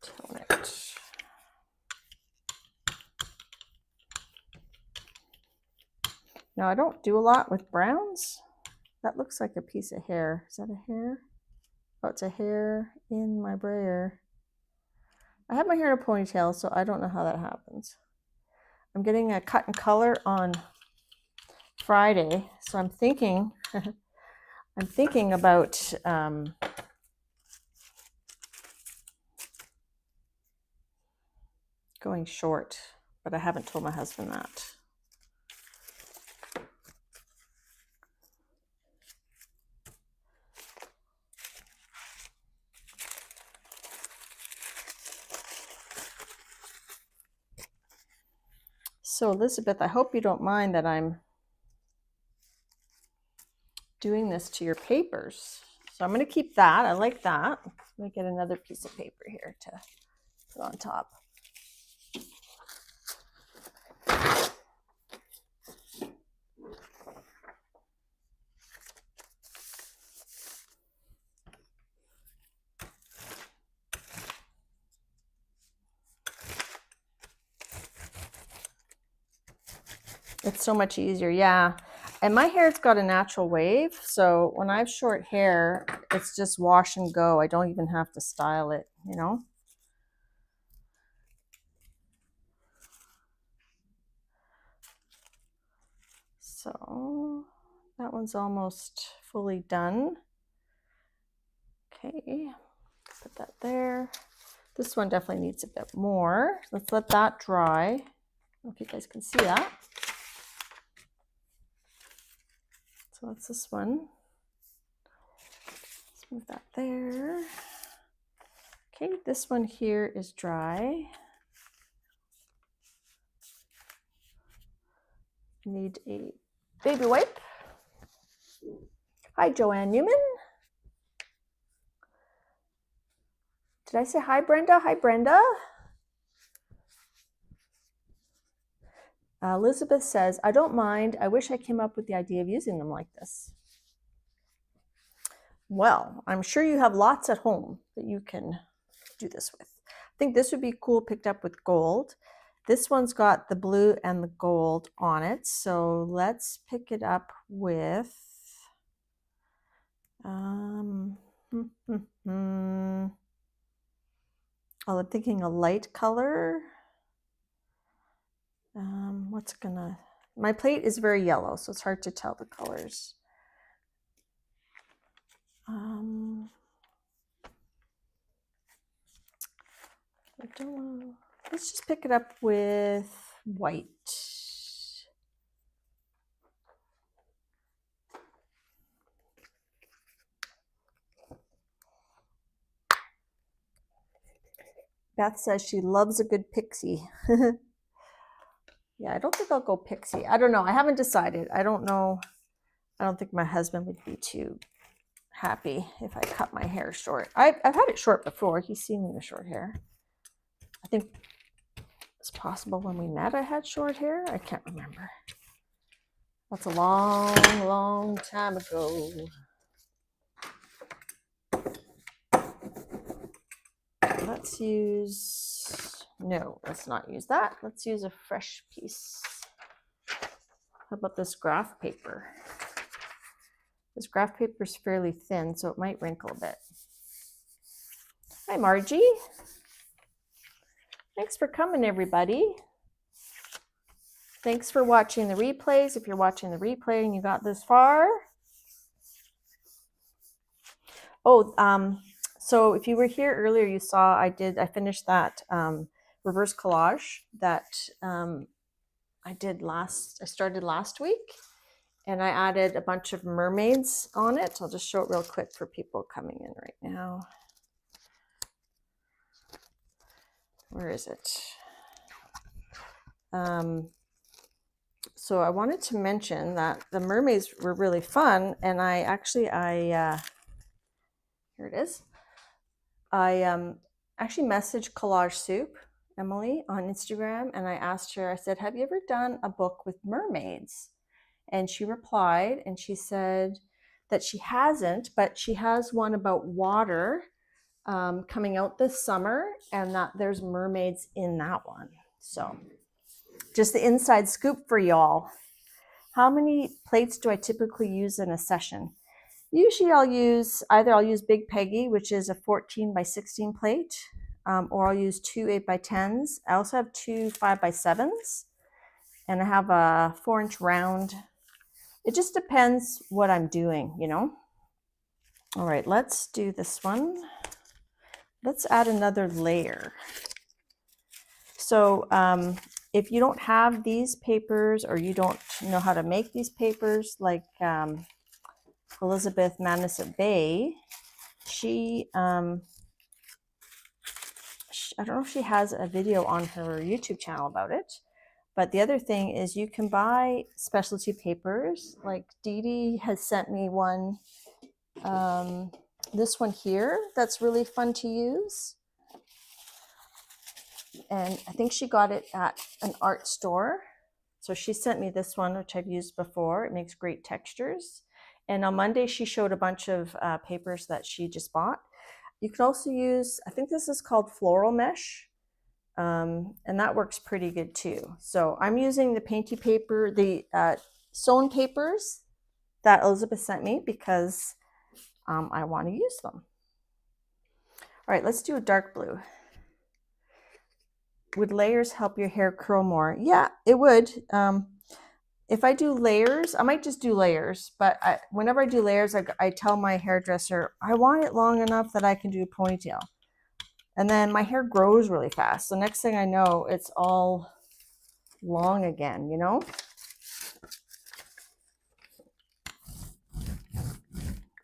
tone it. Now I don't do a lot with browns. That looks like a piece of hair. Is that a hair? Oh, it's a hair in my brayer. I have my hair in a ponytail, so I don't know how that happens. I'm getting a cut and color on Friday, so I'm thinking I'm thinking about going short, but I haven't told my husband that. So Elizabeth, I hope you don't mind that I'm doing this to your papers. So I'm going to keep that. I like that. Let me get another piece of paper here to put on top. It's so much easier, yeah. And my hair's got a natural wave, so when I have short hair, it's just wash and go. I don't even have to style it, you know? So that one's almost fully done. Okay, put that there. This one definitely needs a bit more. Let's let that dry. I don't know if you guys can see that. So that's this one. Let's move that there. Okay, this one here is dry. I need a baby wipe. Hi, Joanne Newman. Did I say hi, Brenda? Hi, Brenda. Elizabeth says, I don't mind. I wish I came up with the idea of using them like this. Well, I'm sure you have lots at home that you can do this with. I think this would be cool picked up with gold. This one's got the blue and the gold on it. So let's pick it up with oh, I'm thinking a light color. My plate is very yellow, so it's hard to tell the colors. I don't know. Let's just pick it up with white. Beth says she loves a good pixie. Yeah, I don't think I'll go pixie. I don't know. I haven't decided. I don't know. I don't think my husband would be too happy if I cut my hair short. I've had it short before. He's seen me with short hair. I think it's possible when we met I had short hair. I can't remember. That's a long, long time ago. Let's use, no, let's not use that. Let's use a fresh piece. How about this graph paper? This graph paper is fairly thin, so it might wrinkle a bit. Hi, Margie. Thanks for coming, everybody. Thanks for watching the replays. If you're watching the replay and you got this far. Oh, so if you were here earlier, you saw I finished that reverse collage that I started last week, and I added a bunch of mermaids on it. I'll just show it real quick for people coming in right now. Where is it? So I wanted to mention that the mermaids were really fun, and here it is. I actually messaged Collage Soup, Emily, on Instagram, and I asked her, I said, have you ever done a book with mermaids? And she replied, and she said that she hasn't, but she has one about water coming out this summer, and that there's mermaids in that one. So just the inside scoop for y'all. How many plates do I typically use in a session? Usually I'll use Big Peggy, which is a 14 by 16 plate, or I'll use two 8x10s. I also have two 5x7s, and I have a 4-inch round. It just depends what I'm doing, you know. All right, let's do this one. Let's add another layer. So if you don't have these papers, or you don't know how to make these papers, like Elizabeth Madison Bay, I don't know if she has a video on her YouTube channel about it, but the other thing is you can buy specialty papers. Like Dee Dee has sent me one, this one here, that's really fun to use. And I think she got it at an art store. So she sent me this one, which I've used before. It makes great textures. And on Monday, she showed a bunch of papers that she just bought. You can also use, I think this is called floral mesh, and that works pretty good too. So I'm using the painty paper, the sewn papers that Elizabeth sent me because I want to use them. All right, let's do a dark blue. Would layers help your hair curl more? Yeah, it would. If I do layers, I might just do layers, but whenever I do layers, I tell my hairdresser, I want it long enough that I can do a ponytail. And then my hair grows really fast. So next thing I know, it's all long again, you know?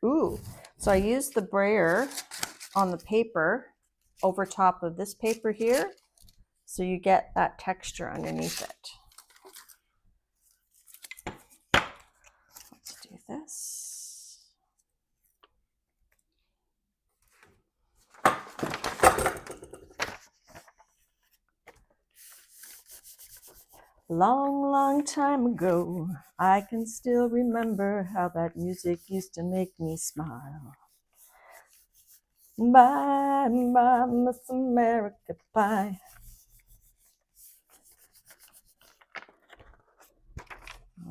Ooh, so I use the brayer on the paper over top of this paper here, so you get that texture underneath it. Let's do this. Long, long time ago, I can still remember how that music used to make me smile. Bye, bye, Miss America, bye.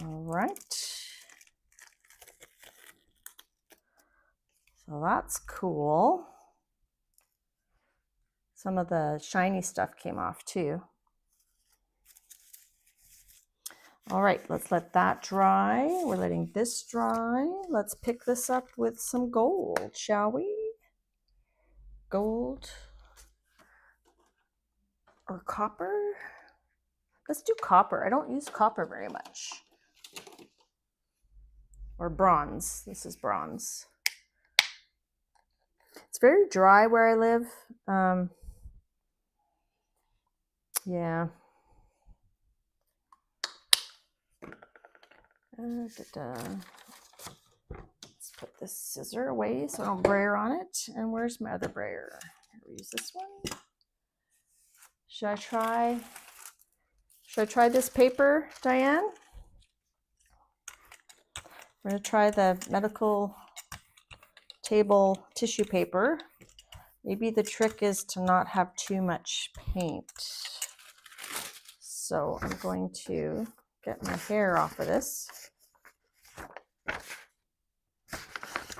All right. So that's cool. Some of the shiny stuff came off too. All right, let's let that dry. We're letting this dry. Let's pick this up with some gold, shall we? Gold or copper? Let's do copper. I don't use copper very much. Or bronze. This is bronze. It's very dry where I live. Yeah. Let's put this scissor away so I don't brayer on it. And where's my other brayer? I'll use this one. Should I try this paper, Diane? We're going to try the medical table tissue paper. Maybe the trick is to not have too much paint. So I'm going to get my hair off of this.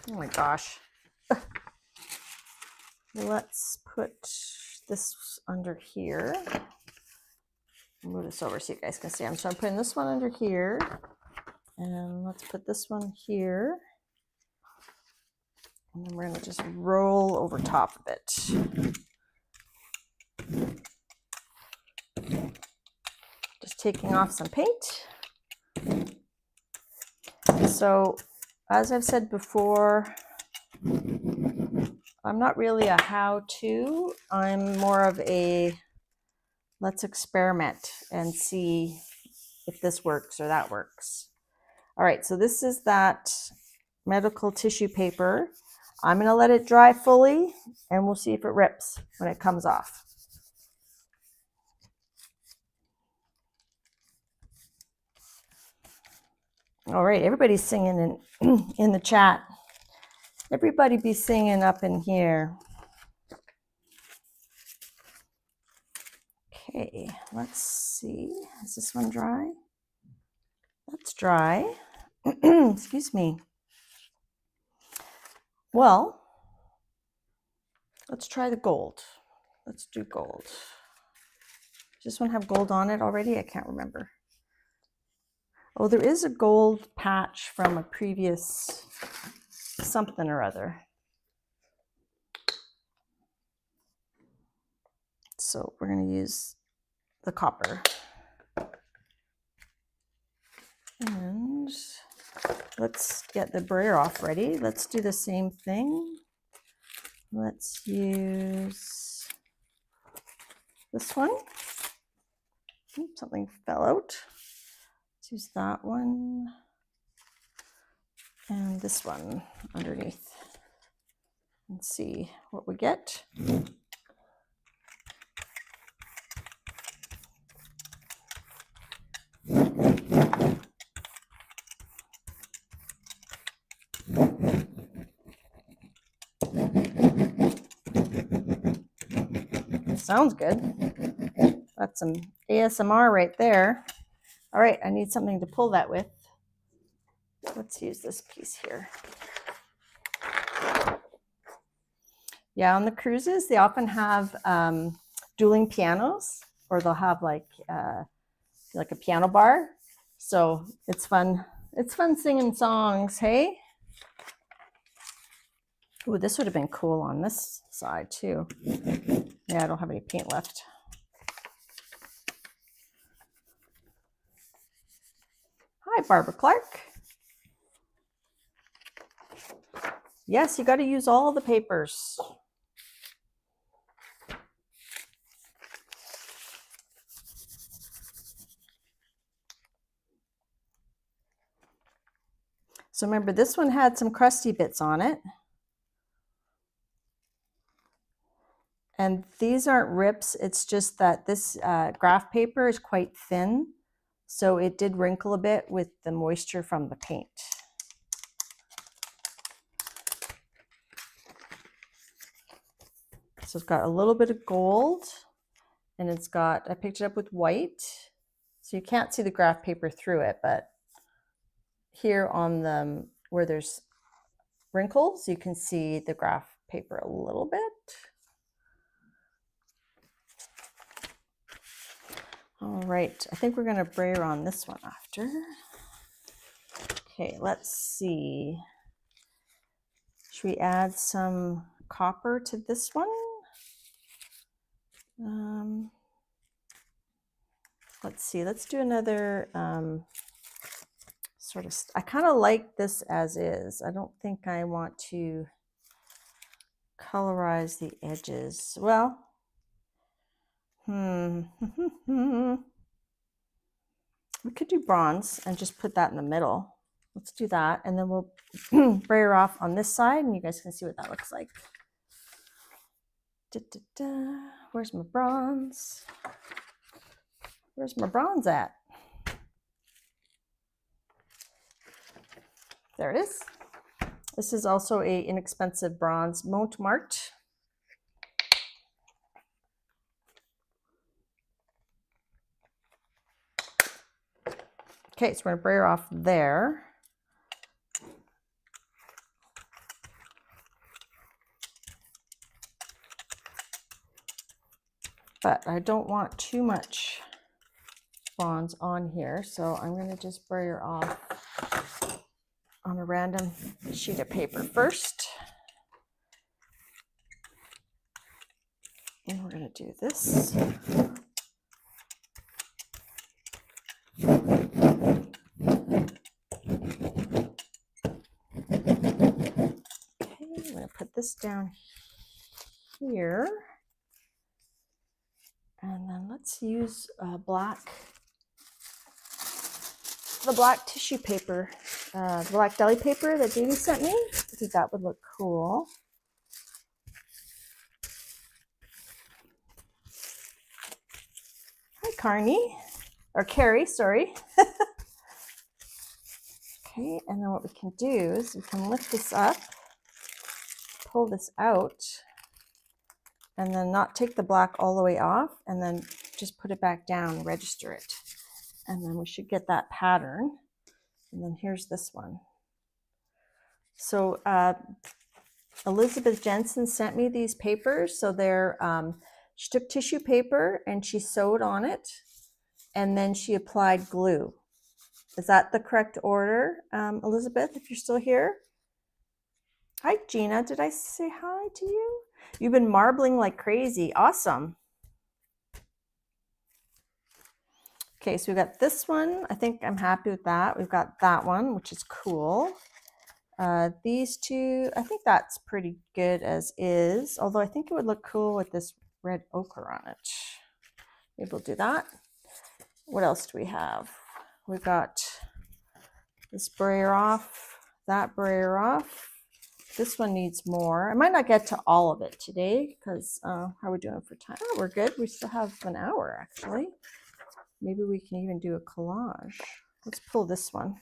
Oh my gosh. Let's put this under here. Move this over so you guys can see. So I'm putting this one under here. And let's put this one here. And then we're going to just roll over top of it. Just taking off some paint. So, as I've said before, I'm not really a how-to. I'm more of a let's experiment and see if this works or that works. All right, so this is that medical tissue paper. I'm going to let it dry fully, and we'll see if it rips when it comes off. All right, everybody's singing in the chat. Everybody be singing up in here. Okay, let's see. Is this one dry? That's dry. Excuse me. Well, let's try the gold. Let's do gold. Does this one have gold on it already? I can't remember. Oh, there is a gold patch from a previous something or other. So we're going to use the copper. And let's get the brayer off ready. Let's do the same thing. Let's use this one. Oops, something fell out. Let's use that one. And this one underneath. And see what we get. Sounds good. That's some ASMR right there. All right, I need something to pull that with. Let's use this piece here. Yeah, on the cruises, they often have dueling pianos, or they'll have like a piano bar. So it's fun. It's fun singing songs, hey? Ooh, this would have been cool on this side too. Yeah, I don't have any paint left. Hi, Barbara Clark. Yes, you got to use all the papers. So remember, this one had some crusty bits on it. And these aren't rips, it's just that this graph paper is quite thin. So it did wrinkle a bit with the moisture from the paint. So it's got a little bit of gold, and it's got, I picked it up with white. So you can't see the graph paper through it, but here on the, where there's wrinkles, you can see the graph paper a little bit. All right, I think we're going to brayer on this one after. Okay, let's see. Should we add some copper to this one? Let's see, let's do another sort of, I kind of like this as is. I don't think I want to colorize the edges. Well, We could do bronze and just put that in the middle. Let's do that. And then we'll brayer off on this side and you guys can see what that looks like. Da, da, da. Where's my bronze? Where's my bronze at? There it is. This is also a inexpensive bronze Montmartre. Okay, so we're gonna brayer off there. But I don't want too much bronze on here, so I'm gonna just brayer off on a random sheet of paper first. And we're gonna do this. I'm going to put this down here, and then let's use the black tissue paper, the black deli paper that Jamie sent me. I think that would look cool. Hi, Carney, or Carrie, sorry. Okay, and then what we can do is we can lift this up, pull this out, and then not take the black all the way off, and then just put it back down, register it. And then we should get that pattern. And then here's this one. So Elizabeth Jensen sent me these papers. So they're, she took tissue paper and she sewed on it, and then she applied glue. Is that the correct order, Elizabeth, if you're still here? Hi, Gina. Did I say hi to you? You've been marbling like crazy. Awesome. Okay, so we've got this one. I think I'm happy with that. We've got that one, which is cool. These two, I think that's pretty good as is, although I think it would look cool with this red ochre on it. Maybe we'll do that. What else do we have? We've got this brayer off, that brayer off. This one needs more. I might not get to all of it today because how are we doing for time? Oh, we're good. We still have an hour actually. Maybe we can even do a collage. Let's pull this one.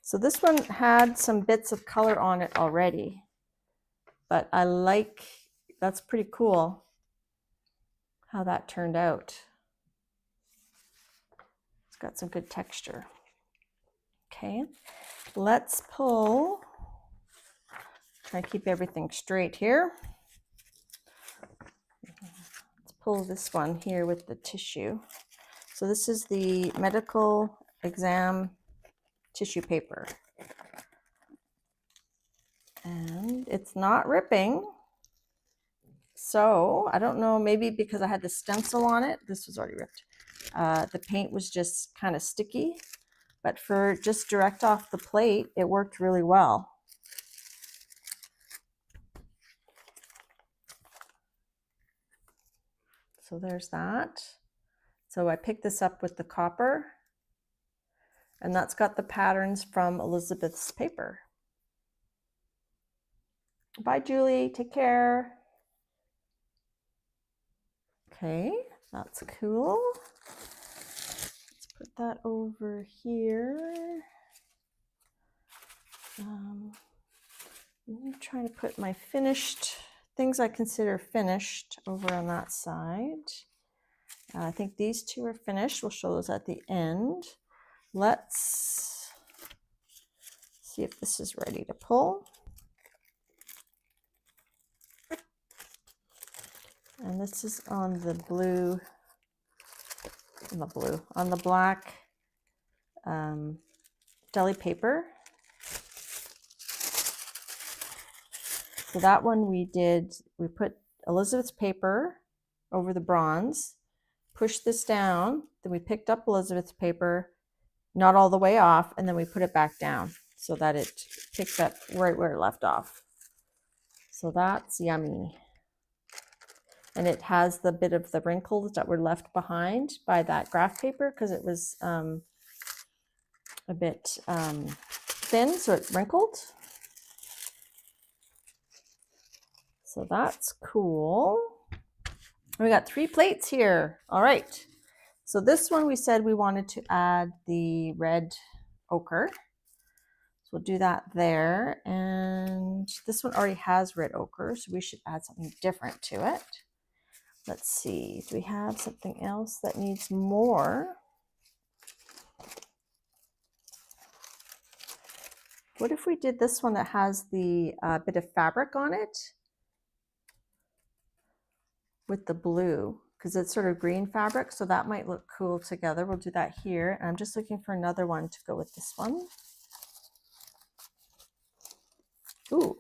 So this one had some bits of color on it already, but I like, that's pretty cool how that turned out. It's got some good texture. Okay, let's pull, try to keep everything straight here. Let's pull this one here with the tissue. So this is the medical exam tissue paper. And it's not ripping. So I don't know, maybe because I had the stencil on it, this was already ripped. The paint was just kind of sticky, but for just direct off the plate, it worked really well. So there's that. So I picked this up with the copper, and that's got the patterns from Elizabeth's paper. Bye, Julie. Take care. Okay, that's cool. Let's put that over here. I'm trying to put my finished things I consider finished over on that side. I think these two are finished. We'll show those at the end. Let's see if this is ready to pull. And this is on the blue, on the black deli paper. So that one we put Elizabeth's paper over the bronze, pushed this down, then we picked up Elizabeth's paper, not all the way off, and then we put it back down so that it picked up right where it left off. So that's yummy. And it has the bit of the wrinkles that were left behind by that graph paper because it was a bit thin, so it wrinkled. So that's cool. We got 3 plates here. All right. So this one we said we wanted to add the red ochre. So we'll do that there. And this one already has red ochre, so we should add something different to it. Let's see, do we have something else that needs more? What if we did this one that has the bit of fabric on it with the blue? Because it's sort of green fabric, so that might look cool together. We'll do that here. And I'm just looking for another one to go with this one. Ooh.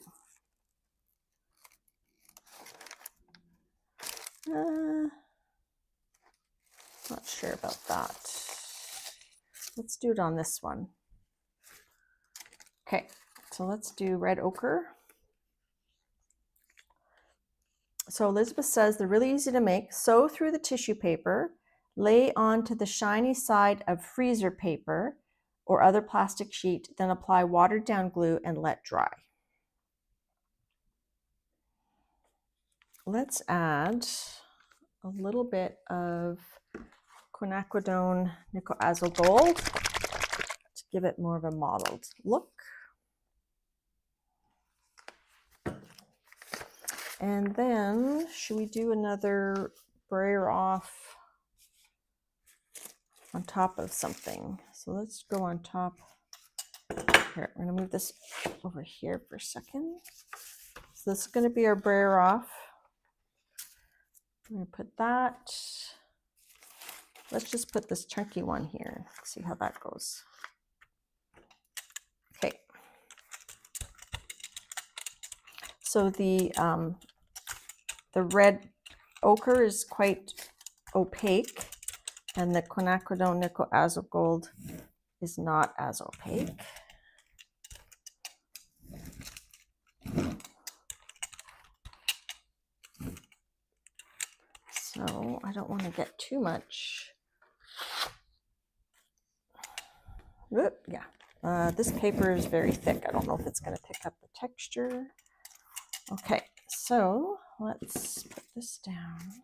Not sure about that. Let's do it on this one. Okay, so let's do red ochre. So Elizabeth says they're really easy to make. Sew through the tissue paper, lay onto the shiny side of freezer paper or other plastic sheet, then apply watered down glue and let dry. Let's add a little bit of quinacridone nickel azo gold to give it more of a mottled look. And then should we do another brayer off on top of something? So let's go on top. Here, we're gonna move this over here for a second. So this is gonna be our brayer off. I'm gonna put that. Let's just put this chunky one here. See how that goes. Okay. So the red ochre is quite opaque, and the quinacridone nickel azo gold is not as opaque. So I don't want to get too much. Whoop, yeah, this paper is very thick. I don't know if it's going to pick up the texture. Okay, so let's put this down.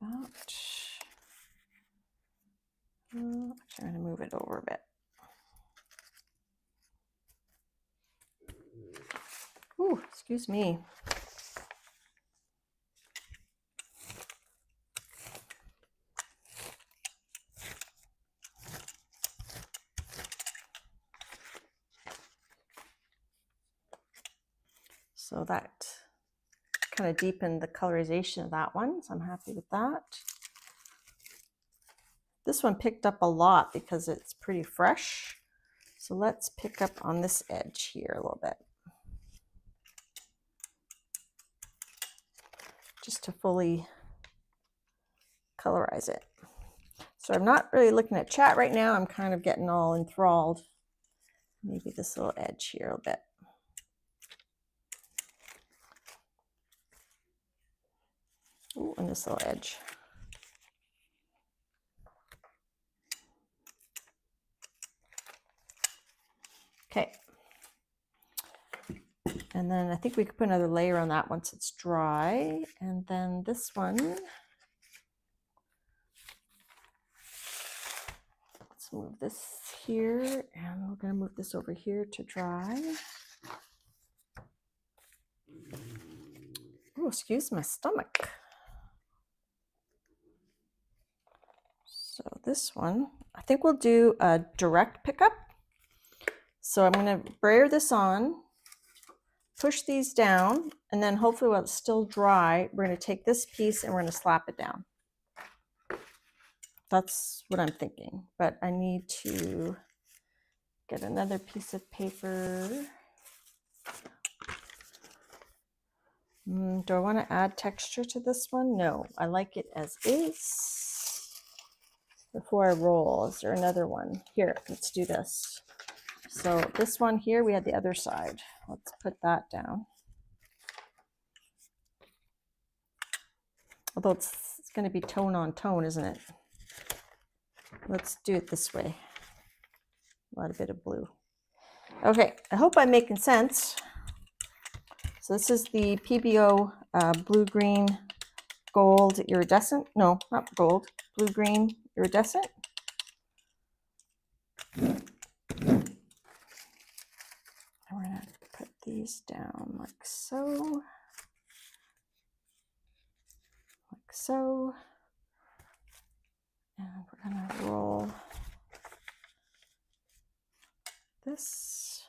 About. Actually, I'm going to move it over a bit. Ooh, excuse me. So that kind of deepened the colorization of that one, so I'm happy with that. This one picked up a lot because it's pretty fresh. So let's pick up on this edge here a little bit. Just to fully colorize it. So I'm not really looking at chat right now. I'm kind of getting all enthralled. Maybe this little edge here a little bit. Ooh, and this little edge. Okay. And then I think we could put another layer on that once it's dry. And then this one, let's move this here, and we're going to move this over here to dry. Oh, excuse my stomach. So this one, I think we'll do a direct pickup. So I'm going to brayer this on, push these down, and then hopefully while it's still dry, we're going to take this piece and we're going to slap it down. That's what I'm thinking, but I need to get another piece of paper. Do I want to add texture to this one? No, I like it as is. Before I roll, is there another one? Here, let's do this. So this one here, we had the other side. Let's put that down. Although it's going to be tone on tone, isn't it? Let's do it this way. A bit of blue. Okay, I hope I'm making sense. So this is the PBO blue, green, gold, iridescent. No, not gold. Blue, green, iridescent. And we're going to put these down like so. Like so. And we're going to roll this.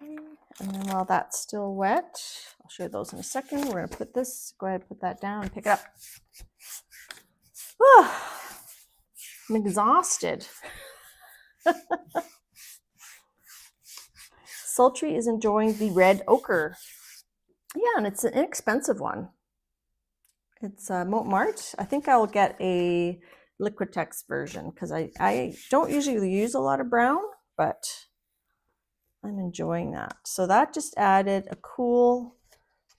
Okay, and then while that's still wet, I'll show you those in a second. We're going to put this, go ahead and put that down and pick it up. I'm exhausted. Sultry is enjoying the red ochre. Yeah, and it's an inexpensive one. It's Montmartre. I think I'll get a Liquitex version because I don't usually use a lot of brown, but I'm enjoying that. So that just added a cool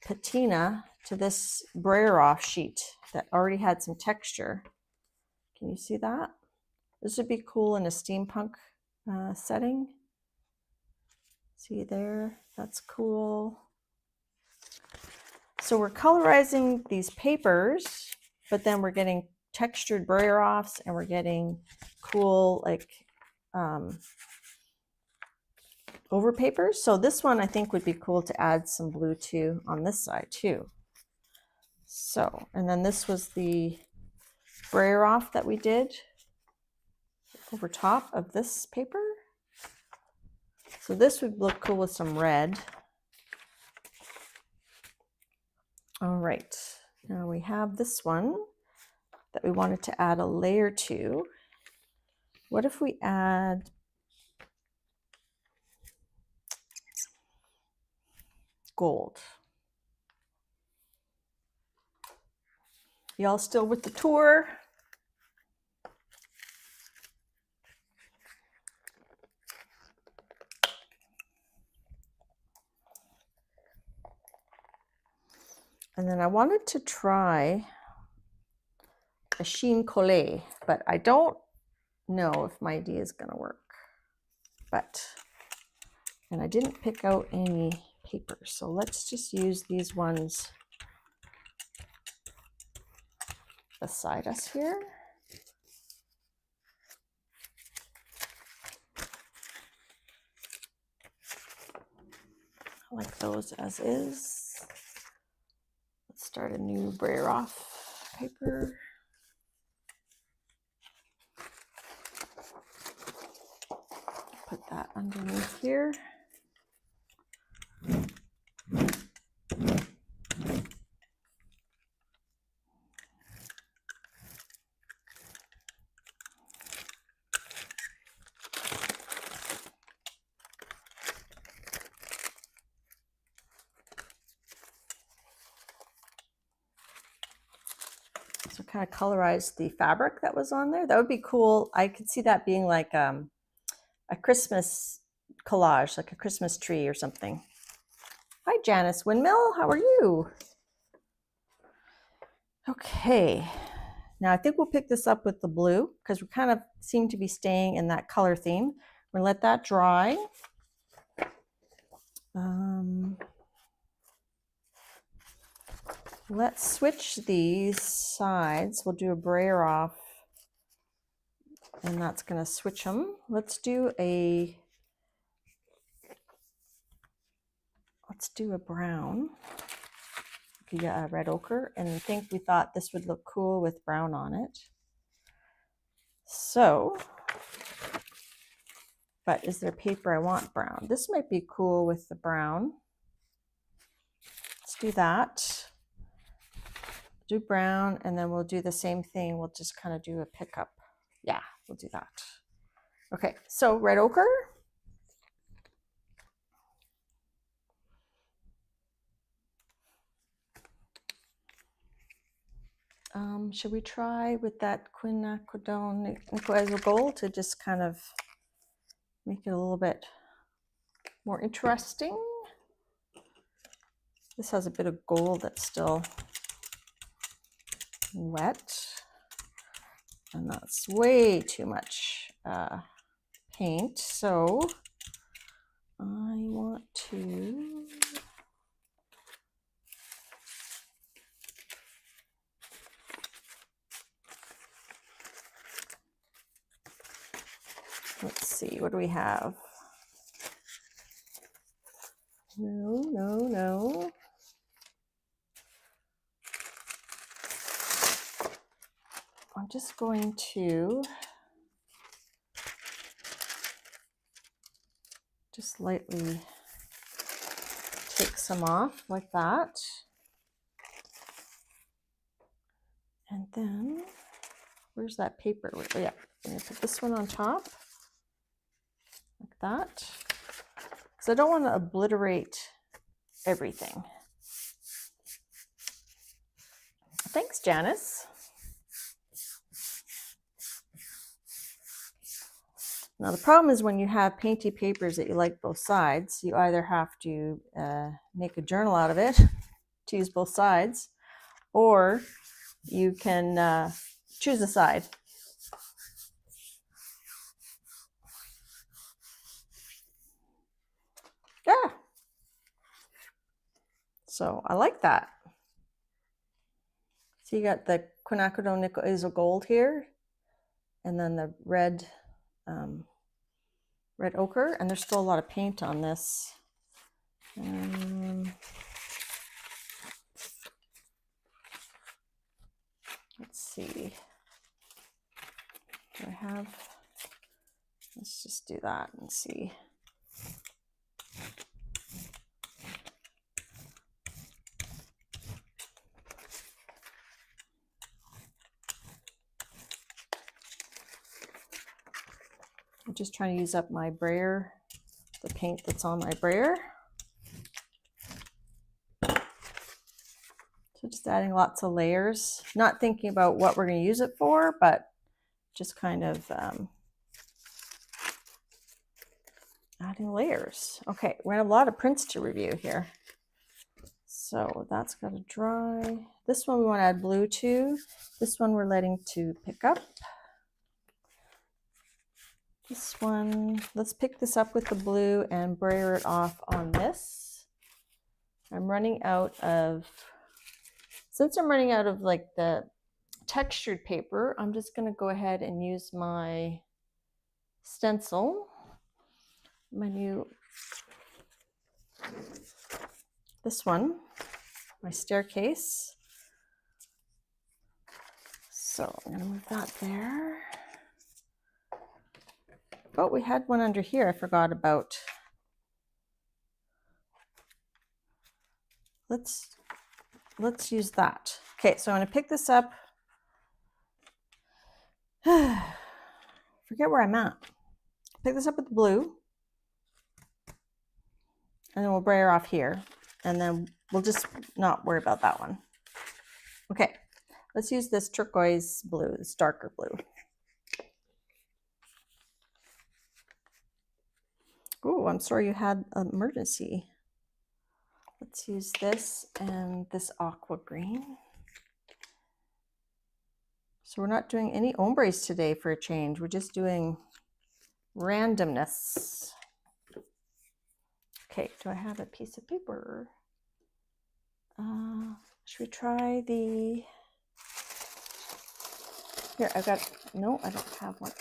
patina to this brayer off sheet that already had some texture. Can you see that? This would be cool in a steampunk setting. See there? That's cool. So we're colorizing these papers, but then we're getting textured brayer offs and we're getting cool like over papers. So this one I think would be cool to add some blue to on this side too. So, and then this was the brayer off that we did over top of this paper. So this would look cool with some red. All right, now we have this one that we wanted to add a layer to. What if we add gold? Y'all still with the tour? And then I wanted to try a Chine Colle, but I don't know if my idea is going to work. And I didn't pick out any paper, so let's just use these ones beside us here. I like those as is. Let's start a new brayer off paper. Put that underneath here. So kind of colorize the fabric that was on there. That would be cool. I could see that being like a Christmas collage, like a Christmas tree or something. Hi, Janice Windmill. How are you? Okay. Now I think we'll pick this up with the blue because we kind of seem to be staying in that color theme. We're gonna let that dry. Let's switch these sides. We'll do a brayer off, and that's going to switch them. Let's do a brown. Yeah, a red ochre, and I think we thought this would look cool with brown on it. So, but is there paper I want brown? This might be cool with the brown. Let's do that. Do brown, and then we'll do the same thing. We'll just kind of do a pickup. Yeah, we'll do that. Okay, so red ochre. Should we try with that quinacridone Nickel gold to just kind of make it a little bit more interesting? This has a bit of gold that's still wet, and that's way too much paint. So I want to let's see, what do we have? No. I'm just going to just lightly take some off like that. And then, where's that paper? Oh, yeah, I'm going to put this one on top like that, because I don't want to obliterate everything. Thanks, Janice. Now the problem is when you have painty papers that you like both sides, you either have to make a journal out of it to use both sides, or you can choose a side. Yeah. So I like that. So you got the quinacridone nickel gold here, and then the red red ochre, and there's still a lot of paint on this. Let's see. Do I have? Let's just do that and see. I'm just trying to use up my brayer, the paint that's on my brayer. So just adding lots of layers, not thinking about what we're going to use it for, but just kind of adding layers. Okay, we're going to have a lot of prints to review here. So that's got to dry. This one we want to add blue to. This one we're letting to pick up. This one, let's pick this up with the blue and brayer it off on this. I'm running out of, since I'm running out of like the textured paper, I'm just going to go ahead and use my stencil, my new, this one, my staircase. So I'm going to move that there. Oh, we had one under here I forgot about. Let's use that. Okay, so I'm going to pick this up. Forget where I'm at. Pick this up with the blue, and then we'll brayer off here, and then we'll just not worry about that one. Okay, let's use this turquoise blue, this darker blue. Oh, I'm sorry you had an emergency. Let's use this and this aqua green. So we're not doing any ombres today for a change. We're just doing randomness. Okay, do I have a piece of paper? Should we try the, here, I've got, no, I don't have one.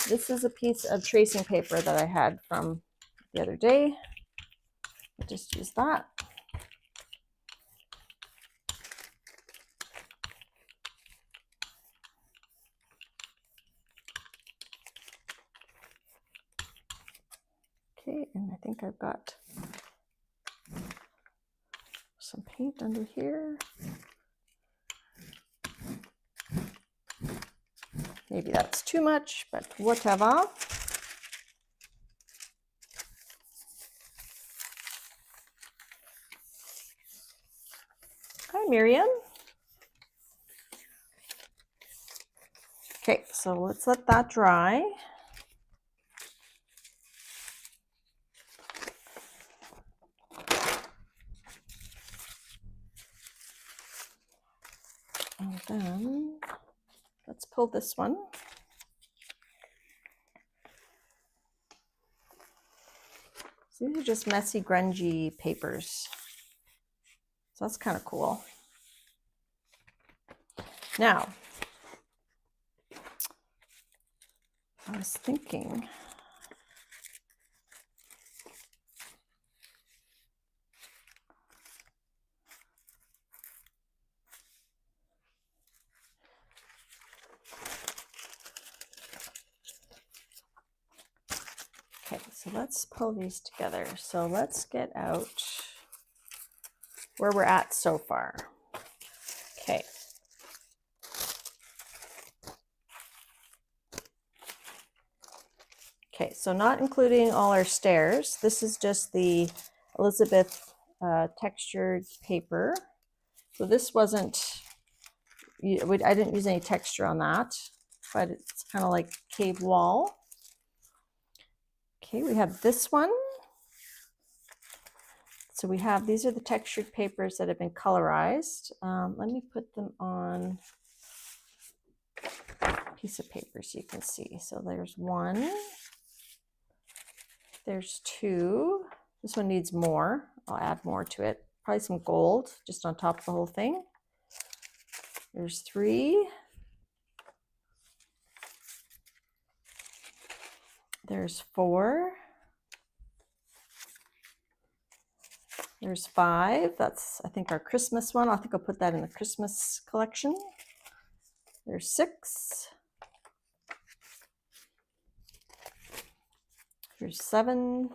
This is a piece of tracing paper that I had from the other day. I'll just use that. Okay, and I think I've got some paint under here. Maybe that's too much, but whatever. Hi, Miriam. Okay, so let's let that dry. And then let's pull this one. So these are just messy, grungy papers. So that's kind of cool. Now, I was thinking, okay, so let's pull these together. So let's get out where we're at so far. Okay. Okay, so not including all our stairs. This is just the Elizabeth textured paper. So this wasn't, I didn't use any texture on that, but it's kind of like cave wall. Okay, we have this one. So we have, these are the textured papers that have been colorized. Let me put them on a piece of paper so you can see. So there's one. There's two. This one needs more. I'll add more to it. Probably some gold just on top of the whole thing. There's three. There's four. There's five. That's, I think, our Christmas one. I think I'll put that in the Christmas collection. There's six. There's seven.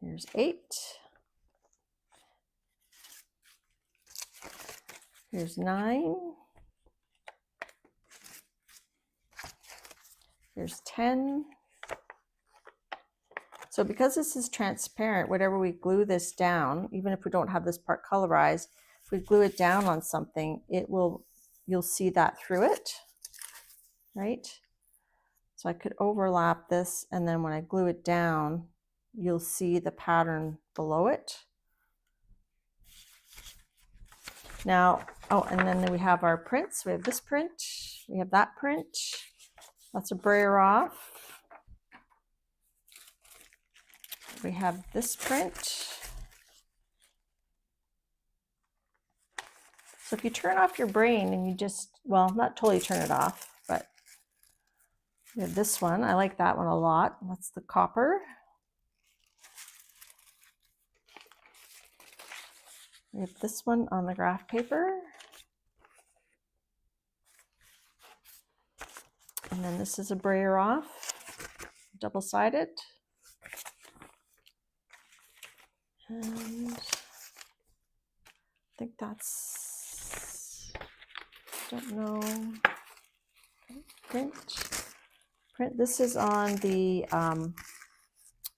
Here's eight. Here's nine. Here's 10. So because this is transparent, whatever we glue this down, even if we don't have this part colorized, if we glue it down on something, it will, you'll see that through it, right? So I could overlap this, and then when I glue it down, you'll see the pattern below it. Now, oh, and then we have our prints. We have this print, we have that print. That's a brayer off. We have this print. So if you turn off your brain and you just, well, not totally turn it off, but we have this one. I like that one a lot. That's the copper. We have this one on the graph paper. And then this is a brayer off, double-sided. And I think that's, don't know, print. This is on the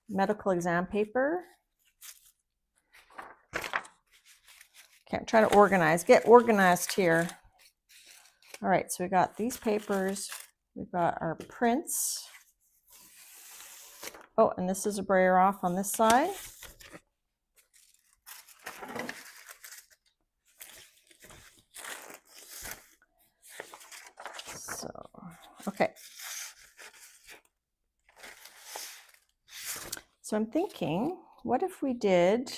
medical exam paper. Okay, I'm trying to organize, get organized here. All right, so we got these papers, we've got our prints. Oh, and this is a brayer off on this side. So, okay. So I'm thinking, what if we did,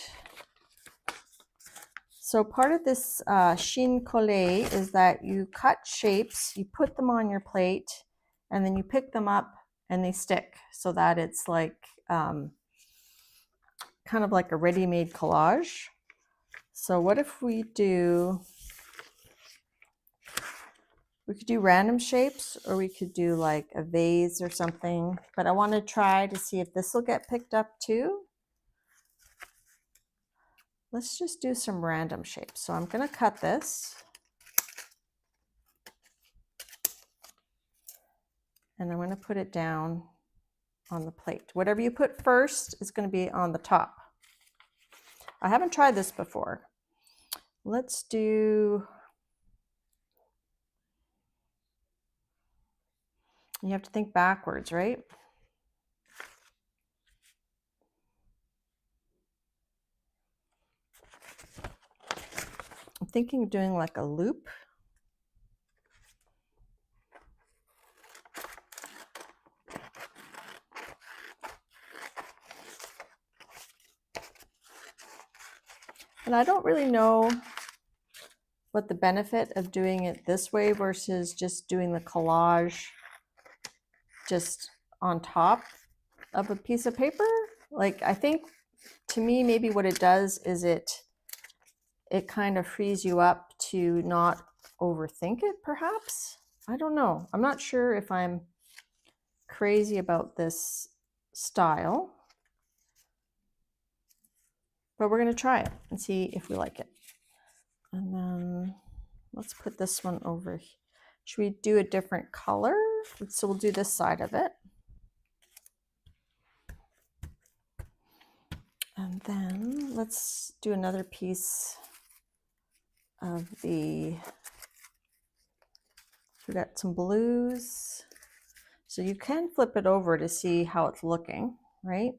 so part of this Chine Colle is that you cut shapes, you put them on your plate, and then you pick them up and they stick so that it's like kind of like a ready-made collage. So what if we could do random shapes, or we could do like a vase or something, but I want to try to see if this will get picked up too. Let's just do some random shapes. So I'm going to cut this. And I'm going to put it down on the plate. Whatever you put first is going to be on the top. I haven't tried this before. Let's do You have to think backwards, right? I'm thinking of doing like a loop. And I don't really know what the benefit of doing it this way versus just doing the collage just on top of a piece of paper. Like, I think to me, maybe what it does is it kind of frees you up to not overthink it, perhaps. I don't know. I'm not sure if I'm crazy about this style, but we're going to try it and see if we like it. And then let's put this one over. Should we do a different color? So we'll do this side of it. And then let's do another piece of the, we got some blues. So you can flip it over to see how it's looking, right?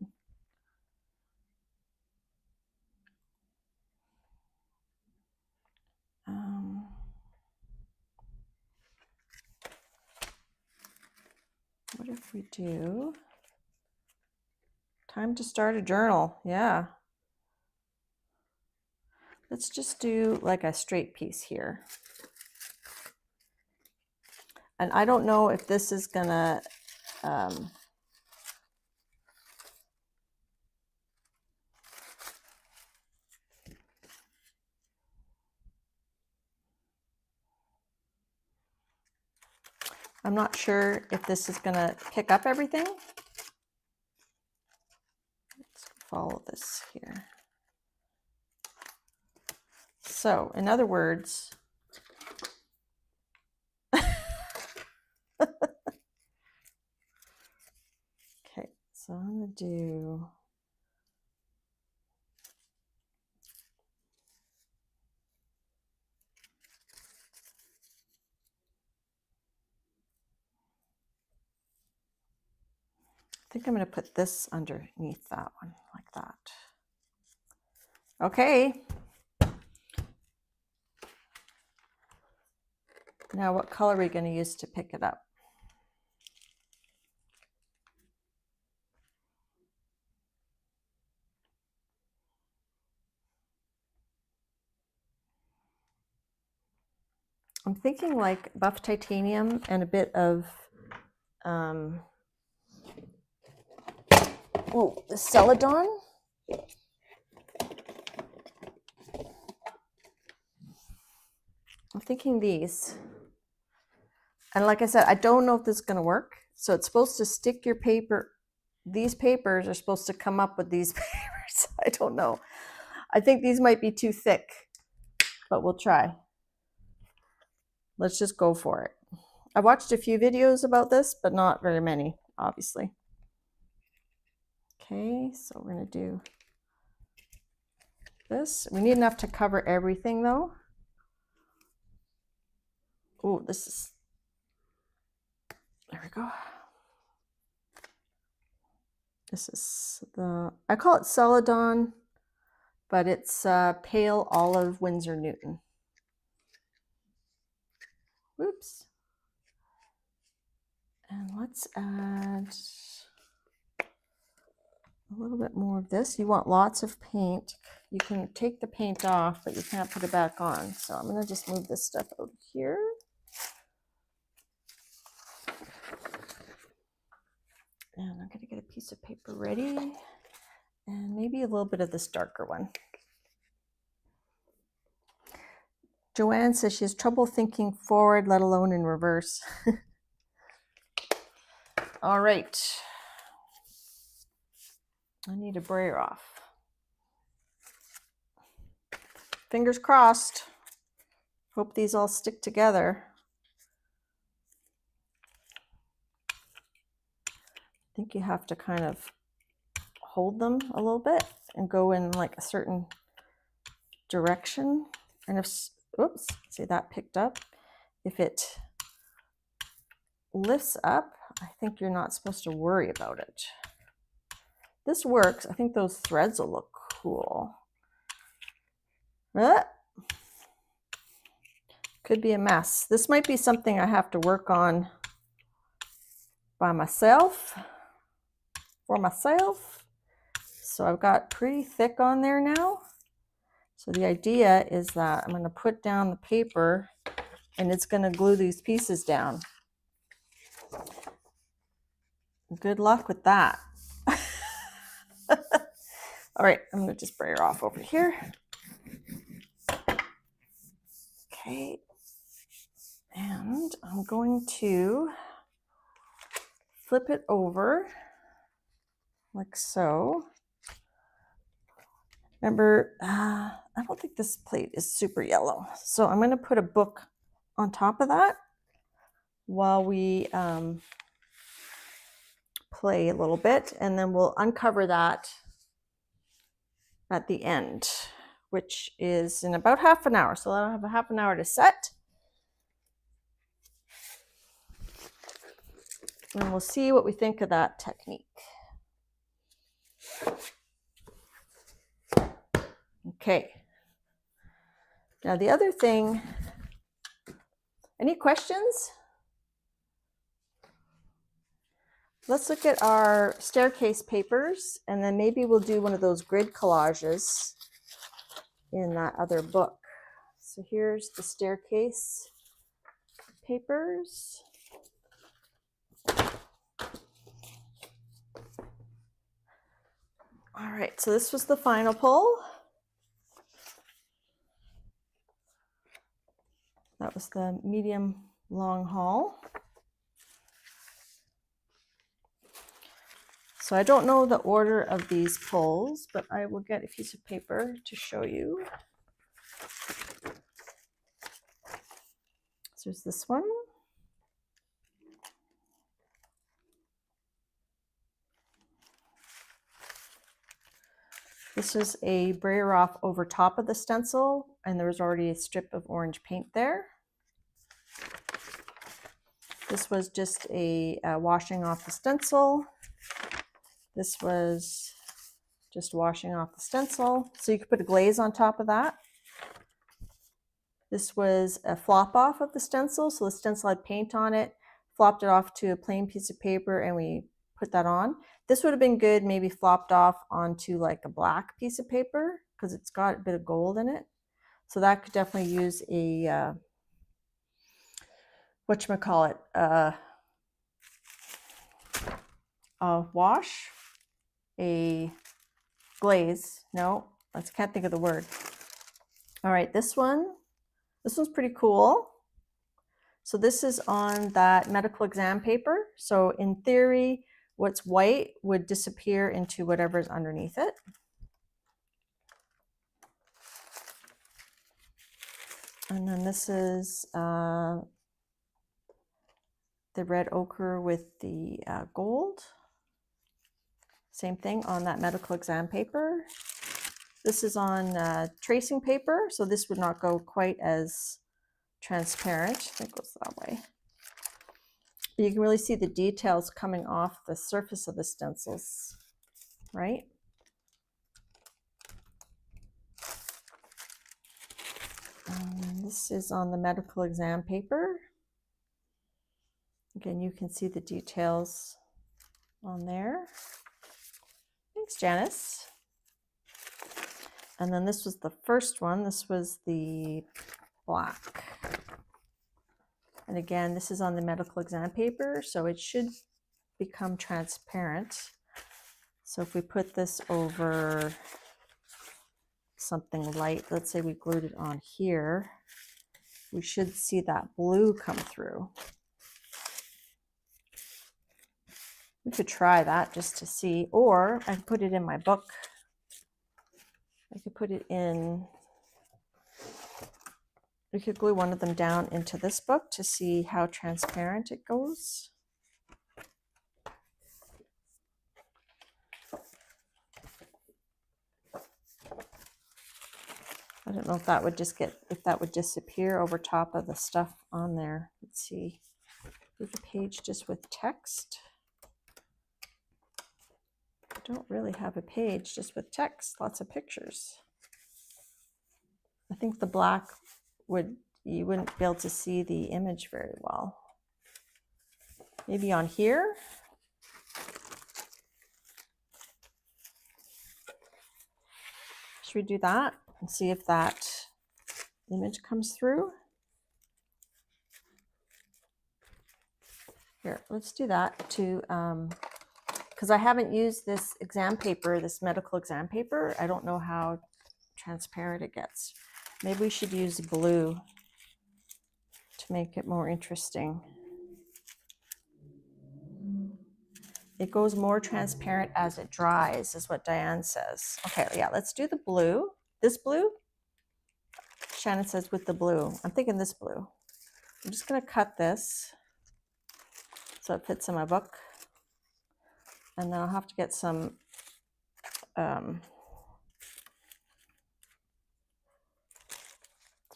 What if we do time to start a journal? Yeah. Let's just do like a straight piece here. And I don't know if this is gonna, I'm not sure if this is gonna pick up everything. Let's follow this here. So, in other words, okay, so I'm gonna do, I think I'm gonna put this underneath that one, like that. Okay. Now what color are we gonna use to pick it up? I'm thinking like buff titanium and a bit of the Celadon. I'm thinking these. And like I said, I don't know if this is going to work. So it's supposed to stick your paper. These papers are supposed to come up with these papers. I don't know. I think these might be too thick, but we'll try. Let's just go for it. I watched a few videos about this, but not very many, obviously. Okay, so we're going to do this. We need enough to cover everything though. Oh, this is, there we go. This is the, I call it Celadon, but it's pale olive Winsor Newton. Whoops. And let's add a little bit more of this. You want lots of paint. You can take the paint off, but you can't put it back on. So I'm gonna just move this stuff out here. And I'm gonna get a piece of paper ready and maybe a little bit of this darker one. Joanne says she has trouble thinking forward, let alone in reverse. All right. I need a brayer off. Fingers crossed. Hope these all stick together. I think you have to kind of hold them a little bit and go in like a certain direction. And if, oops, see that picked up. If it lifts up, I think you're not supposed to worry about it. This works. I think those threads will look cool. Could be a mess. This might be something I have to work on by myself, for myself. So I've got pretty thick on there now. So the idea is that I'm going to put down the paper and it's going to glue these pieces down. Good luck with that. All right, I'm going to just brayer off over here. Okay, and I'm going to flip it over like so. Remember, I don't think this plate is super yellow, so I'm going to put a book on top of that while we play a little bit, and then we'll uncover that at the end, which is in about half an hour. So I'll have a half an hour to set. And we'll see what we think of that technique. Okay. Now the other thing, any questions? Let's look at our staircase papers, and then maybe we'll do one of those grid collages in that other book. So here's the staircase papers. All right, so this was the final pull. That was the medium long haul. So I don't know the order of these pulls, but I will get a piece of paper to show you. So there's this one. This is a brayer off over top of the stencil, and there was already a strip of orange paint there. This was just a washing off the stencil. This was just washing off the stencil. So you could put a glaze on top of that. This was a flop off of the stencil. So the stencil had paint on it, flopped it off to a plain piece of paper, and we put that on. This would have been good, maybe flopped off onto like a black piece of paper because it's got a bit of gold in it. So that could definitely use a, whatchamacallit, a wash, a glaze. No, I can't think of the word. All right, this one's pretty cool. So this is on that medical exam paper. So in theory, what's white would disappear into whatever's underneath it. And then this is the red ochre with the gold. Same thing on that medical exam paper. This is on tracing paper, so this would not go quite as transparent. It goes that way. You can really see the details coming off the surface of the stencils, right? This is on the medical exam paper. Again, you can see the details on there. Thanks, Janice. And then this was the first one. This was the black. And again, this is on the medical exam paper, so it should become transparent. So if we put this over something light, let's say we glued it on here, we should see that blue come through. We could try that just to see, or I could put it in my book. I could put it in, we could glue one of them down into this book to see how transparent it goes. I don't know if that would just get, if that would disappear over top of the stuff on there. Let's see. There's a page just with text. I don't really have a page just with text, lots of pictures. I think the black you wouldn't be able to see the image very well. Maybe on here. Should we do that and see if that image comes through? Here, let's do that too, because I haven't used this exam paper, this medical exam paper. I don't know how transparent it gets. Maybe we should use blue to make it more interesting. It goes more transparent as it dries, is what Diane says. Okay, yeah, let's do the blue. This blue? Shannon says with the blue. I'm thinking this blue. I'm just gonna cut this so it fits in my book. And then I'll have to get some it's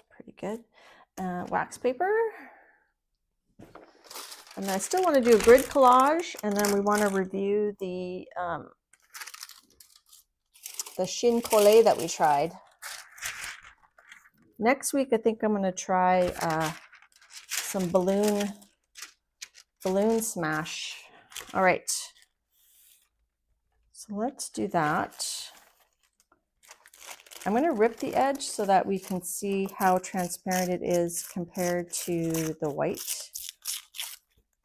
pretty good. Wax paper. And then I still want to do a grid collage, and then we want to review the Chine Colle that we tried. Next week, I think I'm going to try some balloon smash. All right. So let's do that. I'm going to rip the edge so that we can see how transparent it is compared to the white.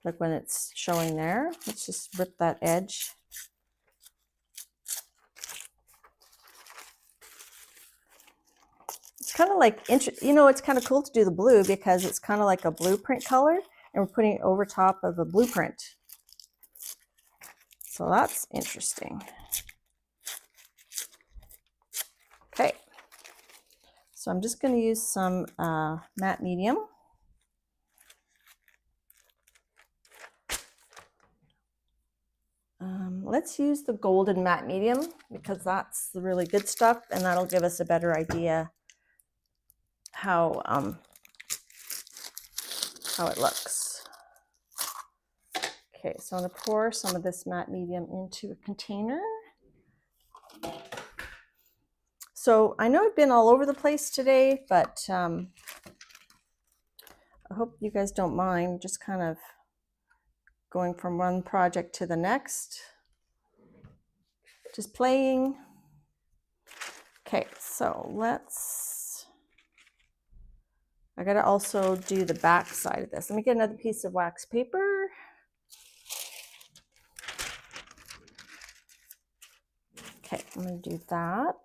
Like when it's showing there. Let's just rip that edge. It's kind of like, you know, it's kind of cool to do the blue because it's kind of like a blueprint color, and we're putting it over top of a blueprint. So that's interesting. Okay. So I'm just going to use some matte medium. Let's use the golden matte medium because that's the really good stuff, and that'll give us a better idea how it looks. Okay, so I'm going to pour some of this matte medium into a container. So I know I've been all over the place today, but I hope you guys don't mind just kind of going from one project to the next. Just playing. Okay, so I gotta also do the back side of this. Let me get another piece of wax paper. Okay, I'm gonna do that.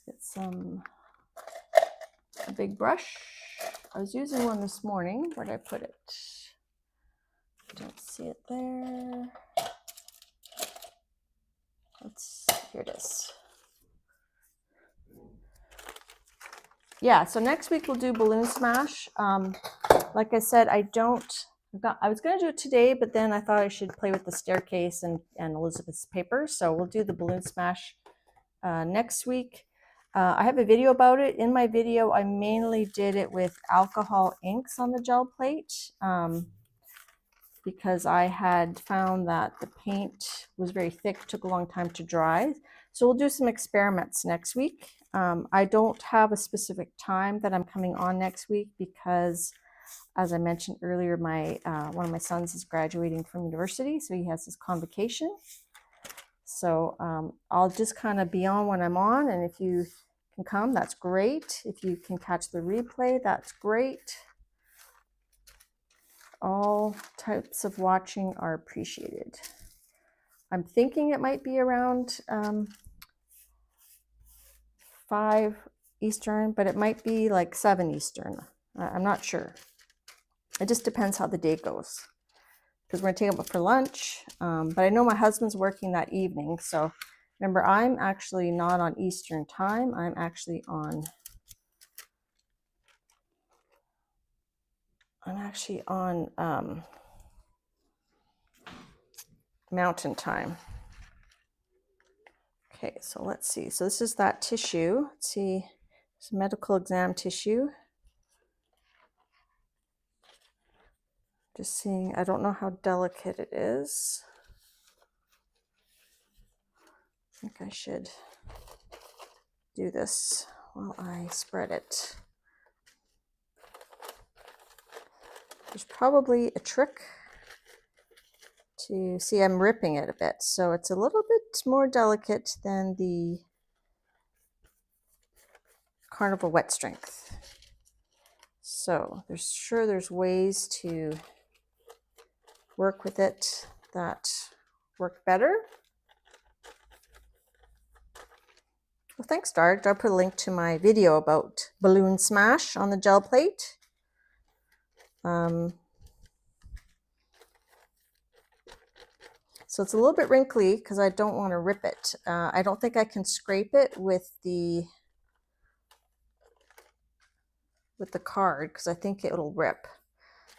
Let's get a big brush. I was using one this morning. Where did I put it? I don't see it there. Here it is. Yeah, so next week we'll do balloon smash. Like I said, I was going to do it today, but then I thought I should play with the staircase and Elizabeth's paper. So we'll do the balloon smash next week. I have a video about it. In my video, I mainly did it with alcohol inks on the gel plate because I had found that the paint was very thick, took a long time to dry. So we'll do some experiments next week. I don't have a specific time that I'm coming on next week because, as I mentioned earlier, one of my sons is graduating from university, so he has his convocation. So I'll just kind of be on when I'm on, and if you can come, that's great. If you can catch the replay, that's great. All types of watching are appreciated. I'm thinking it might be around 5 Eastern, but it might be like 7 Eastern. I'm not sure. It just depends how the day goes, because we're going to take them up for lunch. But I know my husband's working that evening. So remember, I'm actually not on Eastern time. I'm actually on Mountain time. Okay, so let's see. So this is that tissue. Let's see, it's medical exam tissue. Just seeing, I don't know how delicate it is. I think I should do this while I spread it. There's probably a trick to see, I'm ripping it a bit, so it's a little bit more delicate than the Carnival Wet Strength. So there's ways to work with it that work better. Well, thanks, Dark. I'll put a link to my video about balloon smash on the gel plate. So it's a little bit wrinkly because I don't want to rip it. I don't think I can scrape it with the card because I think it'll rip.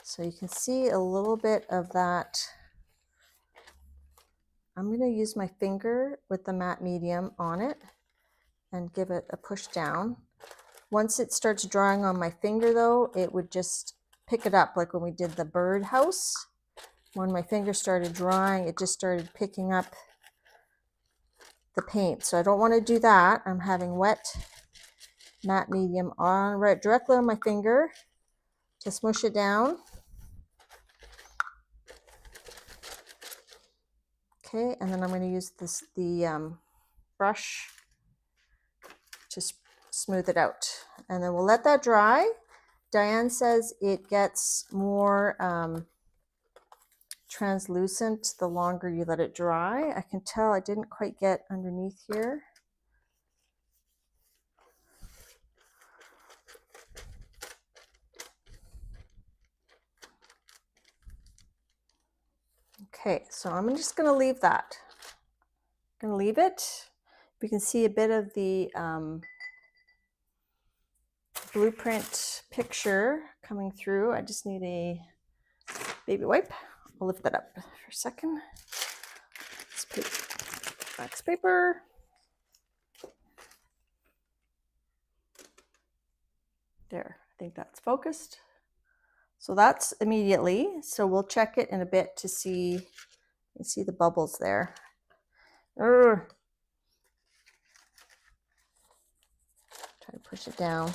So you can see a little bit of that. I'm going to use my finger with the matte medium on it and give it a push down. Once it starts drying on my finger though, it would just pick it up, like when we did the bird house. When my finger started drying, it just started picking up the paint. So I don't want to do that. I'm having wet matte medium on right directly on my finger to smush it down. Okay, and then I'm going to use the brush to smooth it out. And then we'll let that dry. Diane says it gets more translucent the longer you let it dry. I can tell I didn't quite get underneath here. Okay, so I'm just going to leave that. I'm going to leave it. We can see a bit of the blueprint picture coming through. I just need a baby wipe. I'll lift that up for a second. Wax paper. There, I think that's focused. So that's immediately. So we'll check it in a bit to see, you can see the bubbles there. Try to push it down.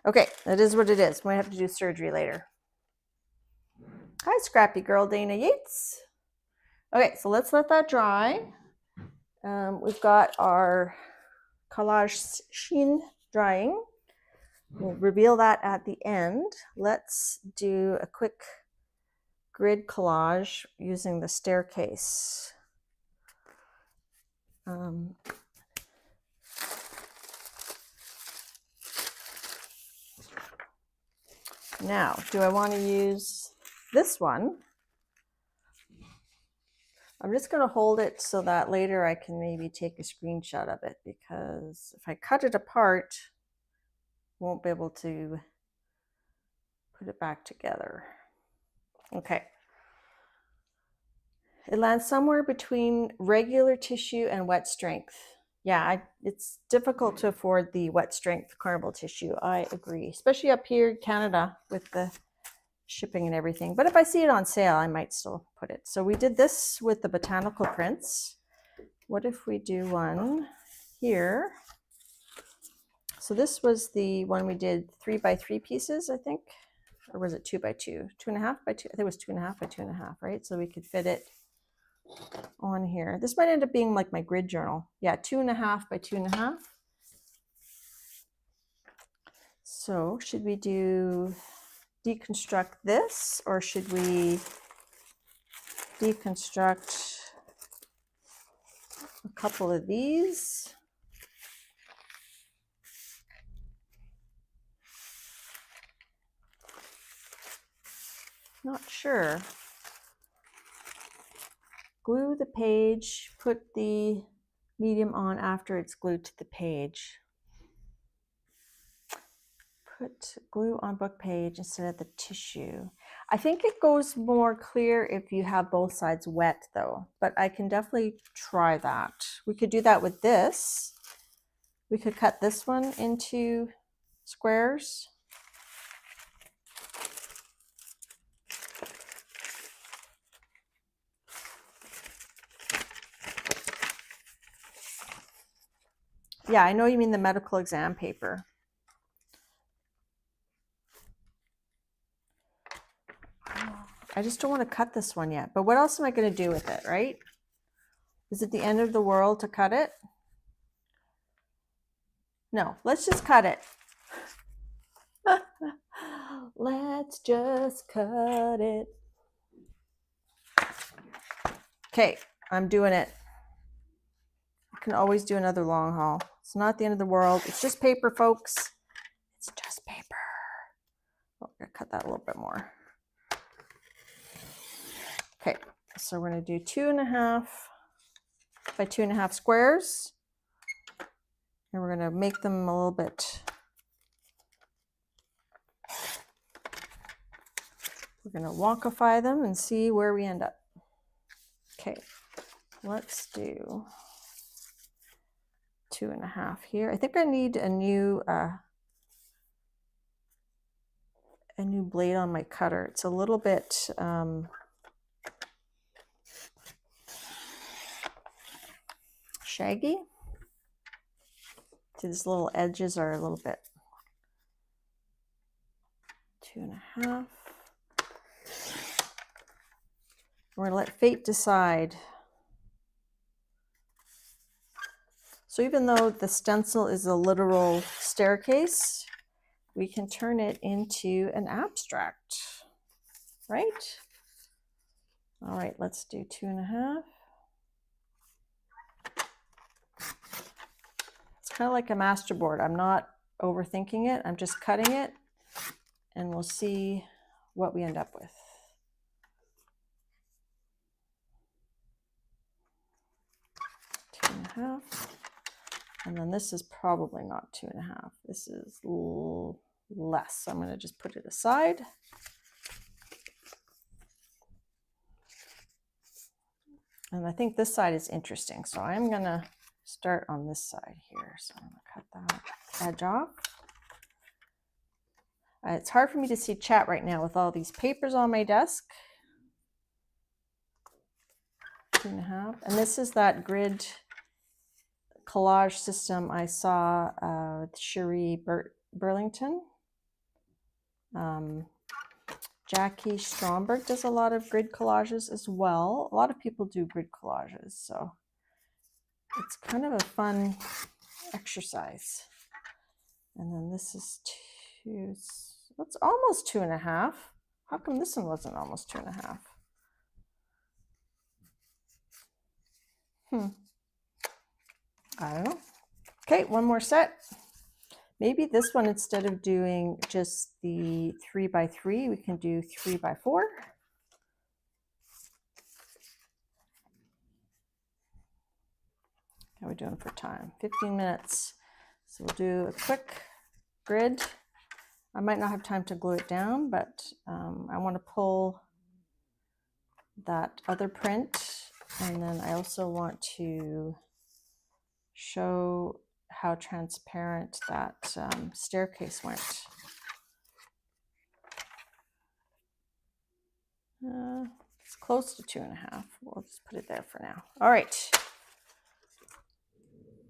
Okay, that is what it is. We might have to do surgery later. Hi, scrappy girl, Dana Yates. Okay, so let's let that dry. We've got our Collage Chine drying. We'll reveal that at the end. Let's do a quick grid collage using the staircase. Now, do I want to use this one? I'm just going to hold it so that later I can maybe take a screenshot of it, because if I cut it apart, I won't be able to put it back together. Okay. It lands somewhere between regular tissue and wet strength. Yeah, it's difficult to afford the wet strength Carnival tissue. I agree, especially up here in Canada with the shipping and everything. But if I see it on sale, I might still put it. So we did this with the botanical prints. What if we do one here? So this was the one we did 3x3 pieces, I think, or was it 2x2? 2.5 by 2. I think it was 2.5 by 2.5, right? So we could fit it on here. This might end up being like my grid journal. Yeah, 2.5 by 2.5. So should we do deconstruct this, or should we deconstruct a couple of these? Not sure. Glue the page, put the medium on after it's glued to the page. Put glue on book page instead of the tissue. I think it goes more clear if you have both sides wet though, but I can definitely try that. We could do that with this. We could cut this one into squares. Yeah, I know you mean the medical exam paper. I just don't want to cut this one yet. But what else am I going to do with it, right? Is it the end of the world to cut it? No, let's just cut it. Let's just cut it. Okay, I'm doing it. I can always do another long haul. It's not the end of the world. It's just paper, folks. It's just paper. Oh, I'm gonna cut that a little bit more. Okay, so we're gonna do 2.5 by 2.5 squares. And we're gonna make them a little bit. We're gonna wonkify them and see where we end up. Okay, let's do 2.5 here. I think I need a new blade on my cutter. It's a little bit shaggy. See, these little edges are a little bit. 2.5. We're gonna let fate decide. So even though the stencil is a literal staircase, we can turn it into an abstract, right? All right, let's do 2.5. It's kind of like a masterboard. I'm not overthinking it. I'm just cutting it, and we'll see what we end up with. 2.5. And then this is probably not 2.5. This is a little less. So I'm going to just put it aside. And I think this side is interesting. So I'm going to start on this side here. So I'm going to cut that edge off. It's hard for me to see chat right now with all these papers on my desk. 2.5. And this is that grid collage system I saw with Cherie Burlington. Jackie Stromberg does a lot of grid collages as well. A lot of people do grid collages, so it's kind of a fun exercise. And then this is that's almost 2.5. How come this one wasn't almost 2.5? I don't know. Okay, one more set. Maybe this one, instead of doing just the 3x3, we can do 3x4. How are we doing for time? 15 minutes. So we'll do a quick grid. I might not have time to glue it down, but I want to pull that other print. And then I also want to show how transparent that staircase went. It's close to 2.5. We'll just put it there for now. All right.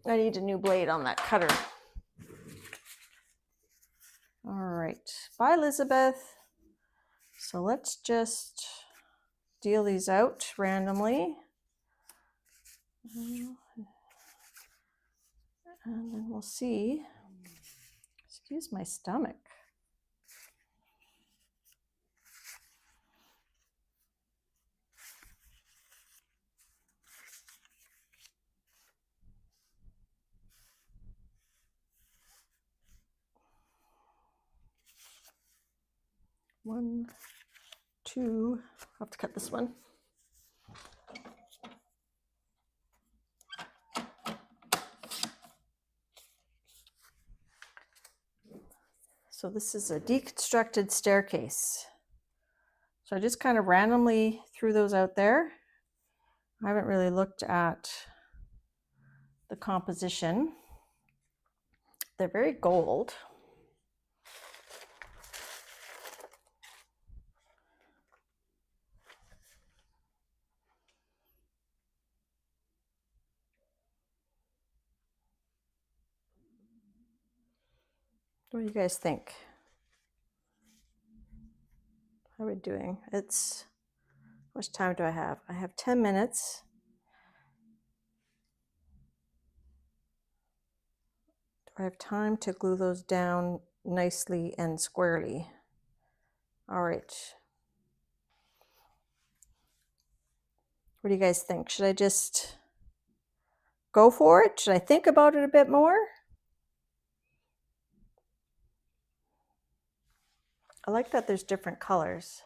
I need a new blade on that cutter. All right. Bye, Elizabeth. So let's just deal these out randomly. And then we'll see. Excuse my stomach. One, two. I'll have to cut this one. So this is a deconstructed staircase. So I just kind of randomly threw those out there. I haven't really looked at the composition. They're very gold. What do you guys think? How are we doing? It's, how much time do I have? I have 10 minutes. Do I have time to glue those down nicely and squarely? All right. What do you guys think? Should I just go for it? Should I think about it a bit more? I like that there's different colors.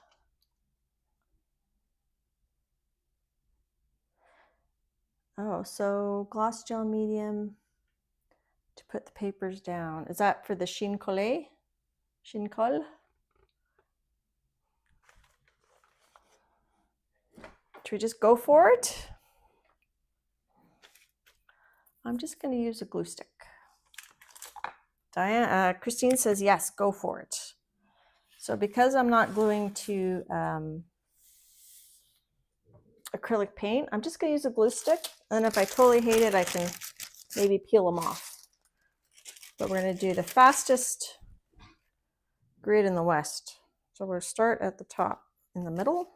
Oh, so gloss gel medium to put the papers down. Is that for the Chine Colle? Chine Colle? Should we just go for it? I'm just going to use a glue stick. Christine says yes, go for it. So because I'm not gluing to acrylic paint, I'm just going to use a glue stick. And if I totally hate it, I can maybe peel them off. But we're going to do the fastest grid in the West. So we'll start at the top in the middle.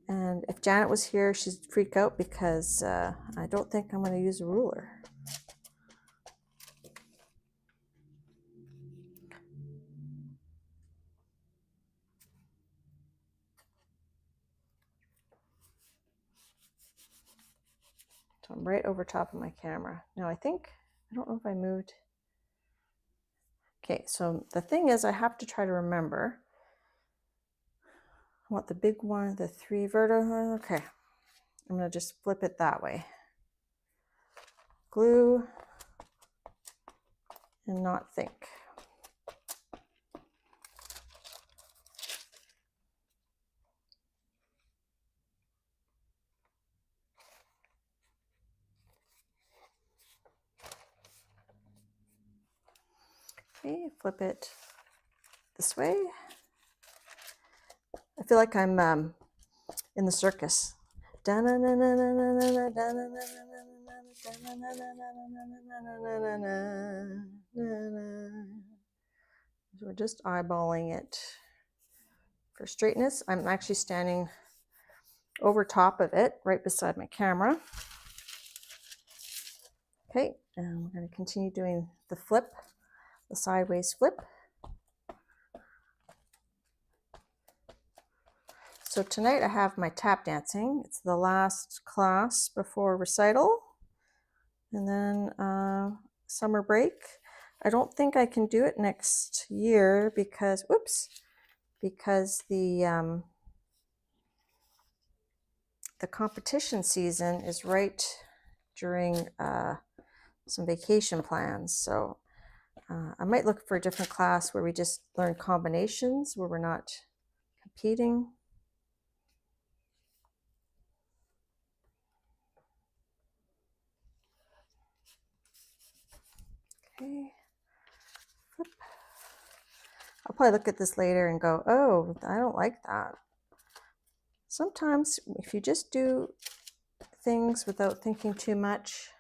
And if Janet was here, she'd freak out because I don't think I'm going to use a ruler. So I'm right over top of my camera. Now I don't know if I moved. Okay, so the thing is I have to try to remember. I want the big one, the 3 vertical. Okay, I'm going to just flip it that way. Glue and not think. Okay, flip it this way. I feel like I'm in the circus. So we're just eyeballing it for straightness. I'm actually standing over top of it, right beside my camera. Okay, and we're going to continue doing the flip, the sideways flip. So tonight I have my tap dancing. It's the last class before recital. And then summer break. I don't think I can do it next year because, because the competition season is right during some vacation plans. So I might look for a different class where we just learn combinations, where we're not competing. Okay. I'll probably look at this later and go, oh, I don't like that. Sometimes if you just do things without thinking too much,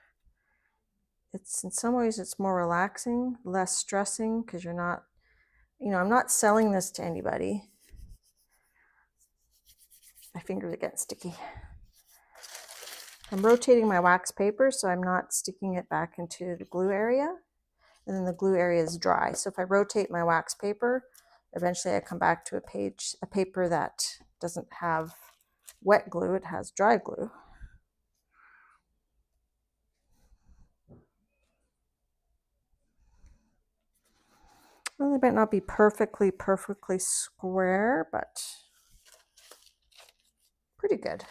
it's in some ways it's more relaxing, less stressing, because you're not, I'm not selling this to anybody. My fingers are getting sticky. I'm rotating my wax paper so I'm not sticking it back into the glue area, and then the glue area is dry. So if I rotate my wax paper, eventually I come back to a paper that doesn't have wet glue, it has dry glue. Well, they might not be perfectly square, but pretty good.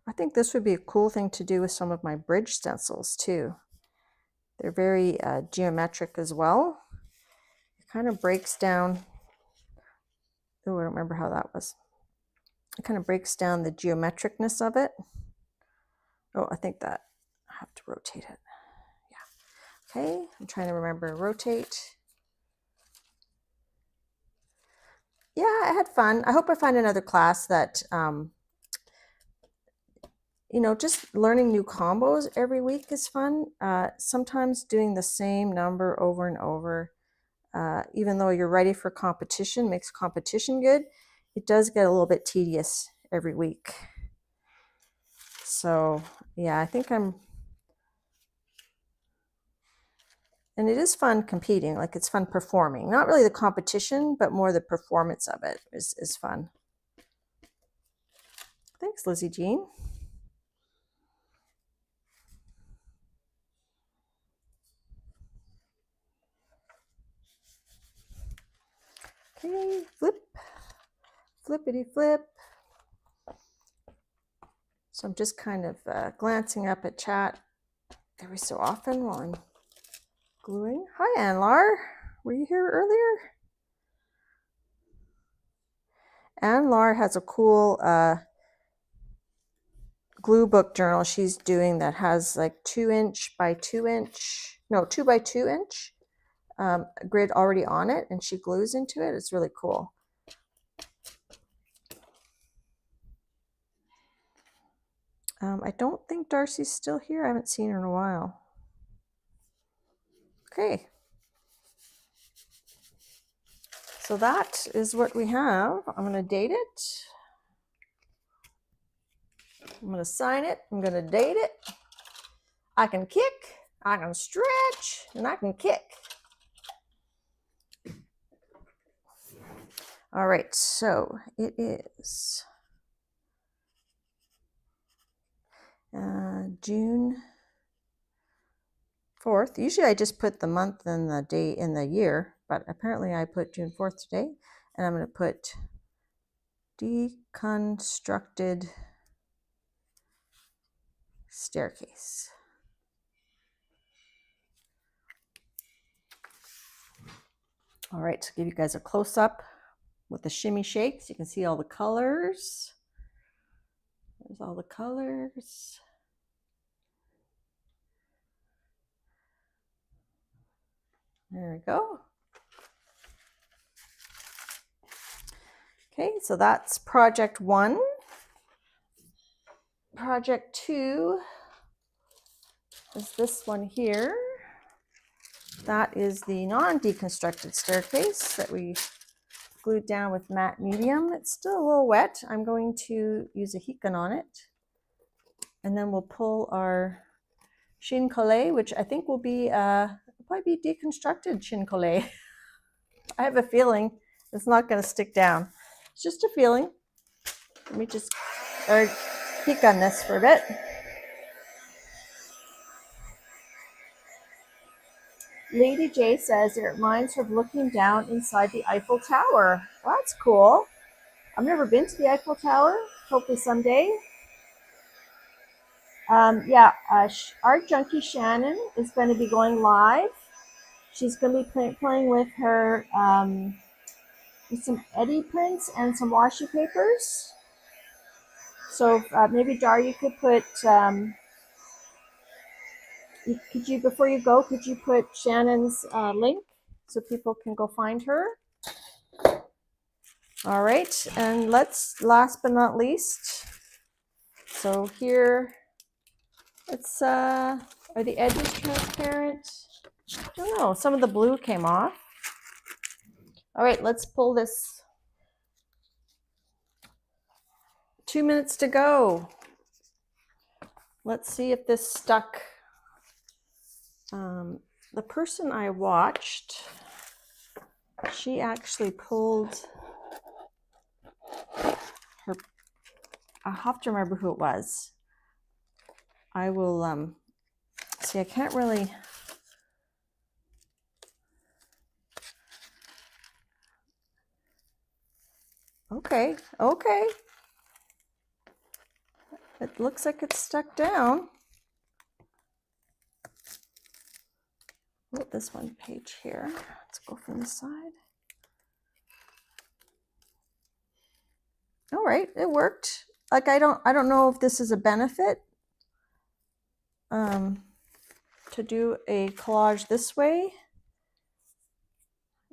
I think this would be a cool thing to do with some of my bridge stencils too. They're very geometric as well. It kind of breaks down, oh, I don't remember how that was. It kind of breaks down the geometricness of it. Oh, I think that I have to rotate it. Yeah. Okay, I'm trying to remember rotate. yeah, I had fun. I hope I find another class that, you know, just learning new combos every week is fun. Sometimes doing the same number over and over, even though you're ready for competition, makes competition good, it does get a little bit tedious every week. So yeah, I think and it is fun competing, like it's fun performing. Not really the competition, but more the performance of it is fun. Thanks, Lizzie Jean. Okay, flip, flippity flip. So I'm just kind of glancing up at chat every so often while I'm gluing. Hi, Anlar. Were you here earlier? Anlar has a cool glue book journal she's doing that has like 2" by 2" no 2 by 2" grid already on it, and she glues into it. It's really cool. I don't think Darcy's still here. I haven't seen her in a while. Okay, so that is what we have. I'm going to date it. I'm going to sign it. I'm going to date it. I can kick, I can stretch, and I can kick. All right, so it is June 4th. Usually I just put the month and the day in the year, but apparently I put June 4th today, and I'm going to put deconstructed staircase. All right, to give you guys a close-up with the shimmy shakes, you can see all the colors. There's all the colors. There we go. Okay, so that's project 1. Project 2 is this one here. That is the non-deconstructed staircase that we glued down with matte medium. It's still a little wet. I'm going to use a heat gun on it. And then we'll pull our Chine Colle, which I think will be probably be deconstructed Chine Colle. I have a feeling it's not going to stick down. It's just a feeling. Let me just heat gun this for a bit. Lady J says it reminds her of looking down inside the Eiffel Tower. Well, that's cool. I've never been to the Eiffel Tower. Hopefully someday. Yeah, Art Junkie Shannon is going to be going live. She's going to be playing with her with some Eddie prints and some washi papers. So maybe Dar, you could put could you, before you go, could you put Shannon's link so people can go find her? All right, and let's, last but not least, so here, it's, are the edges transparent? I don't know, some of the blue came off. All right, let's pull this. 2 minutes to go. Let's see if this stuck. The person I watched, she actually pulled her, I have to remember who it was. I will see, I can't really, okay, it looks like it's stuck down. Oh, this one page here. Let's go from this side. All right, it worked. Like I don't know if this is a benefit to do a collage this way.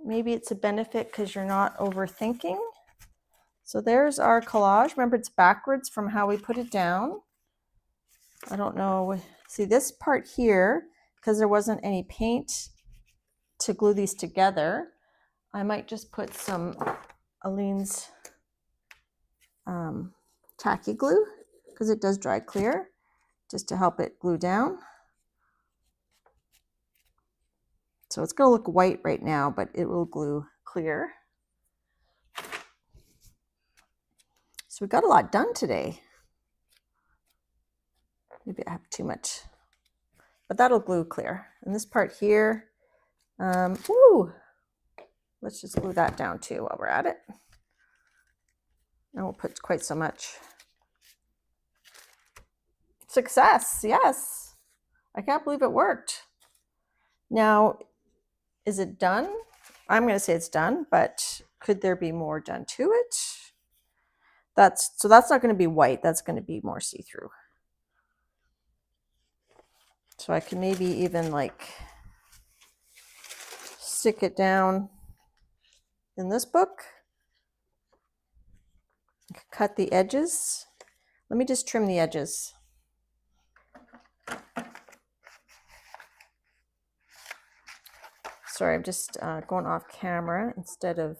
Maybe it's a benefit because you're not overthinking. So there's our collage. Remember, it's backwards from how we put it down. I don't know. See this part here, because there wasn't any paint to glue these together, I might just put some Aleene's tacky glue, because it does dry clear, just to help it glue down. So it's going to look white right now, but it will glue clear. So we got a lot done today. Maybe I have too much, but that'll glue clear. And this part here, let's just glue that down too while we're at it. I won't put quite so much. Success, yes. I can't believe it worked. Now, is it done? I'm going to say it's done, but could there be more done to it? That's not going to be white. That's going to be more see-through. So I can maybe even like stick it down in this book. Cut the edges. Let me just trim the edges. Sorry, I'm just going off camera instead of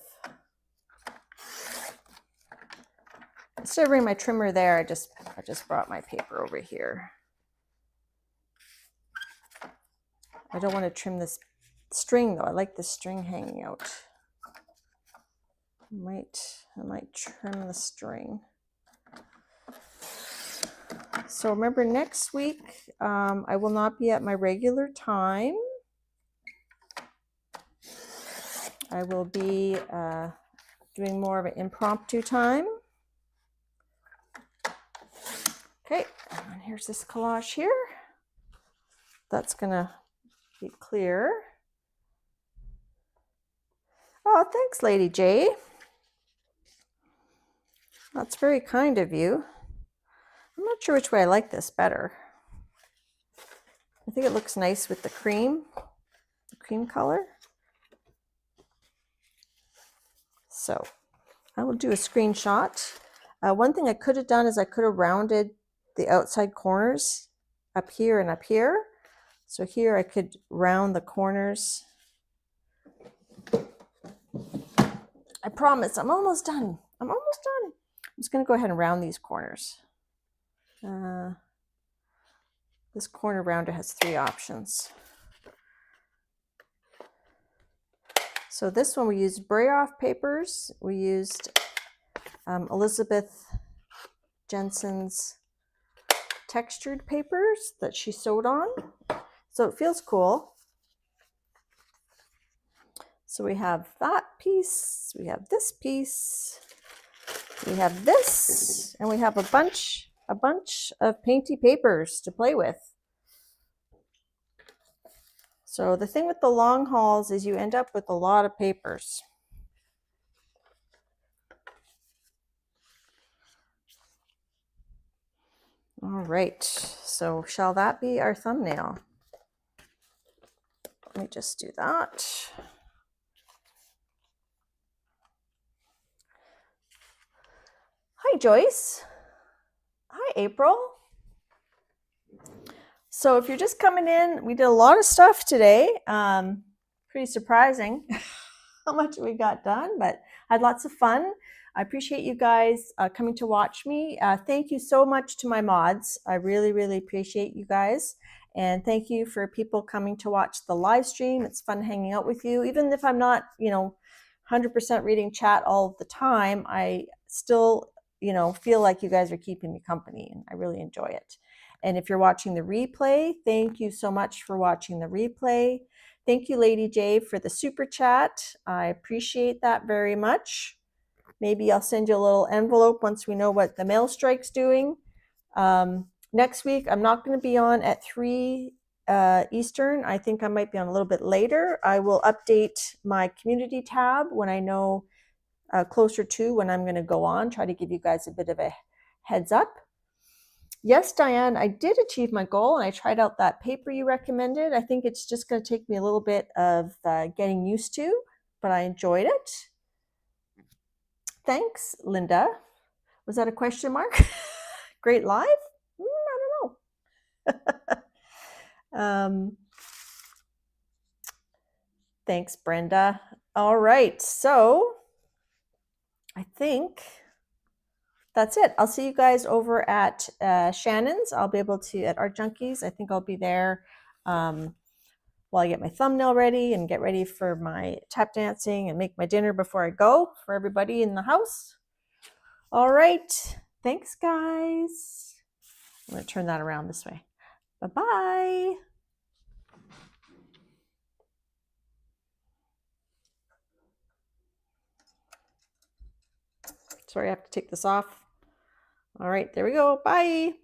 bringing my trimmer there. I just brought my paper over here. I don't want to trim this string though. I like the string hanging out. I might trim the string. So remember, next week I will not be at my regular time. I will be doing more of an impromptu time. Okay, and here's this collage here. That's gonna be clear. Oh, thanks, Lady J. That's very kind of you. I'm not sure which way I like this better. I think it looks nice with the cream color. So I will do a screenshot. One thing I could have done is I could have rounded the outside corners up here and up here. So here I could round the corners. I promise, I'm almost done. I'm almost done. I'm just going to go ahead and round these corners. This corner rounder has 3 options. So this one we used brayer off papers. We used Elizabeth Jensen's textured papers that she sewed on. So it feels cool. So we have that piece, we have this piece, we have this, and we have a bunch of painty papers to play with. So the thing with the long hauls is you end up with a lot of papers. All right, so shall that be our thumbnail? Let me just do that. Hi, Joyce. Hi, April. So if you're just coming in, we did a lot of stuff today. Pretty surprising how much we got done, but I had lots of fun. I appreciate you guys coming to watch me. Thank you so much to my mods. I really, really appreciate you guys. And thank you for people coming to watch the live stream. It's fun hanging out with you. Even if I'm not, 100% reading chat all the time, I still, feel like you guys are keeping me company, and I really enjoy it. And if you're watching the replay, thank you so much for watching the replay. Thank you, Lady J, for the super chat. I appreciate that very much. Maybe I'll send you a little envelope once we know what the mail strike's doing. Next week, I'm not going to be on at 3 Eastern. I think I might be on a little bit later. I will update my community tab when I know closer to when I'm going to go on, try to give you guys a bit of a heads up. Yes, Diane, I did achieve my goal, and I tried out that paper you recommended. I think it's just going to take me a little bit of getting used to, but I enjoyed it. Thanks, Linda. Was that a question mark? Great live? I don't know. Thanks, Brenda. All right, so I think that's it. I'll see you guys over at Shannon's. I'll be able to, at Art Junkies, I think I'll be there while I get my thumbnail ready and get ready for my tap dancing and make my dinner before I go for everybody in the house. All right. Thanks, guys. I'm going to turn that around this way. Bye-bye. Sorry, I have to take this off. All right, there we go. Bye.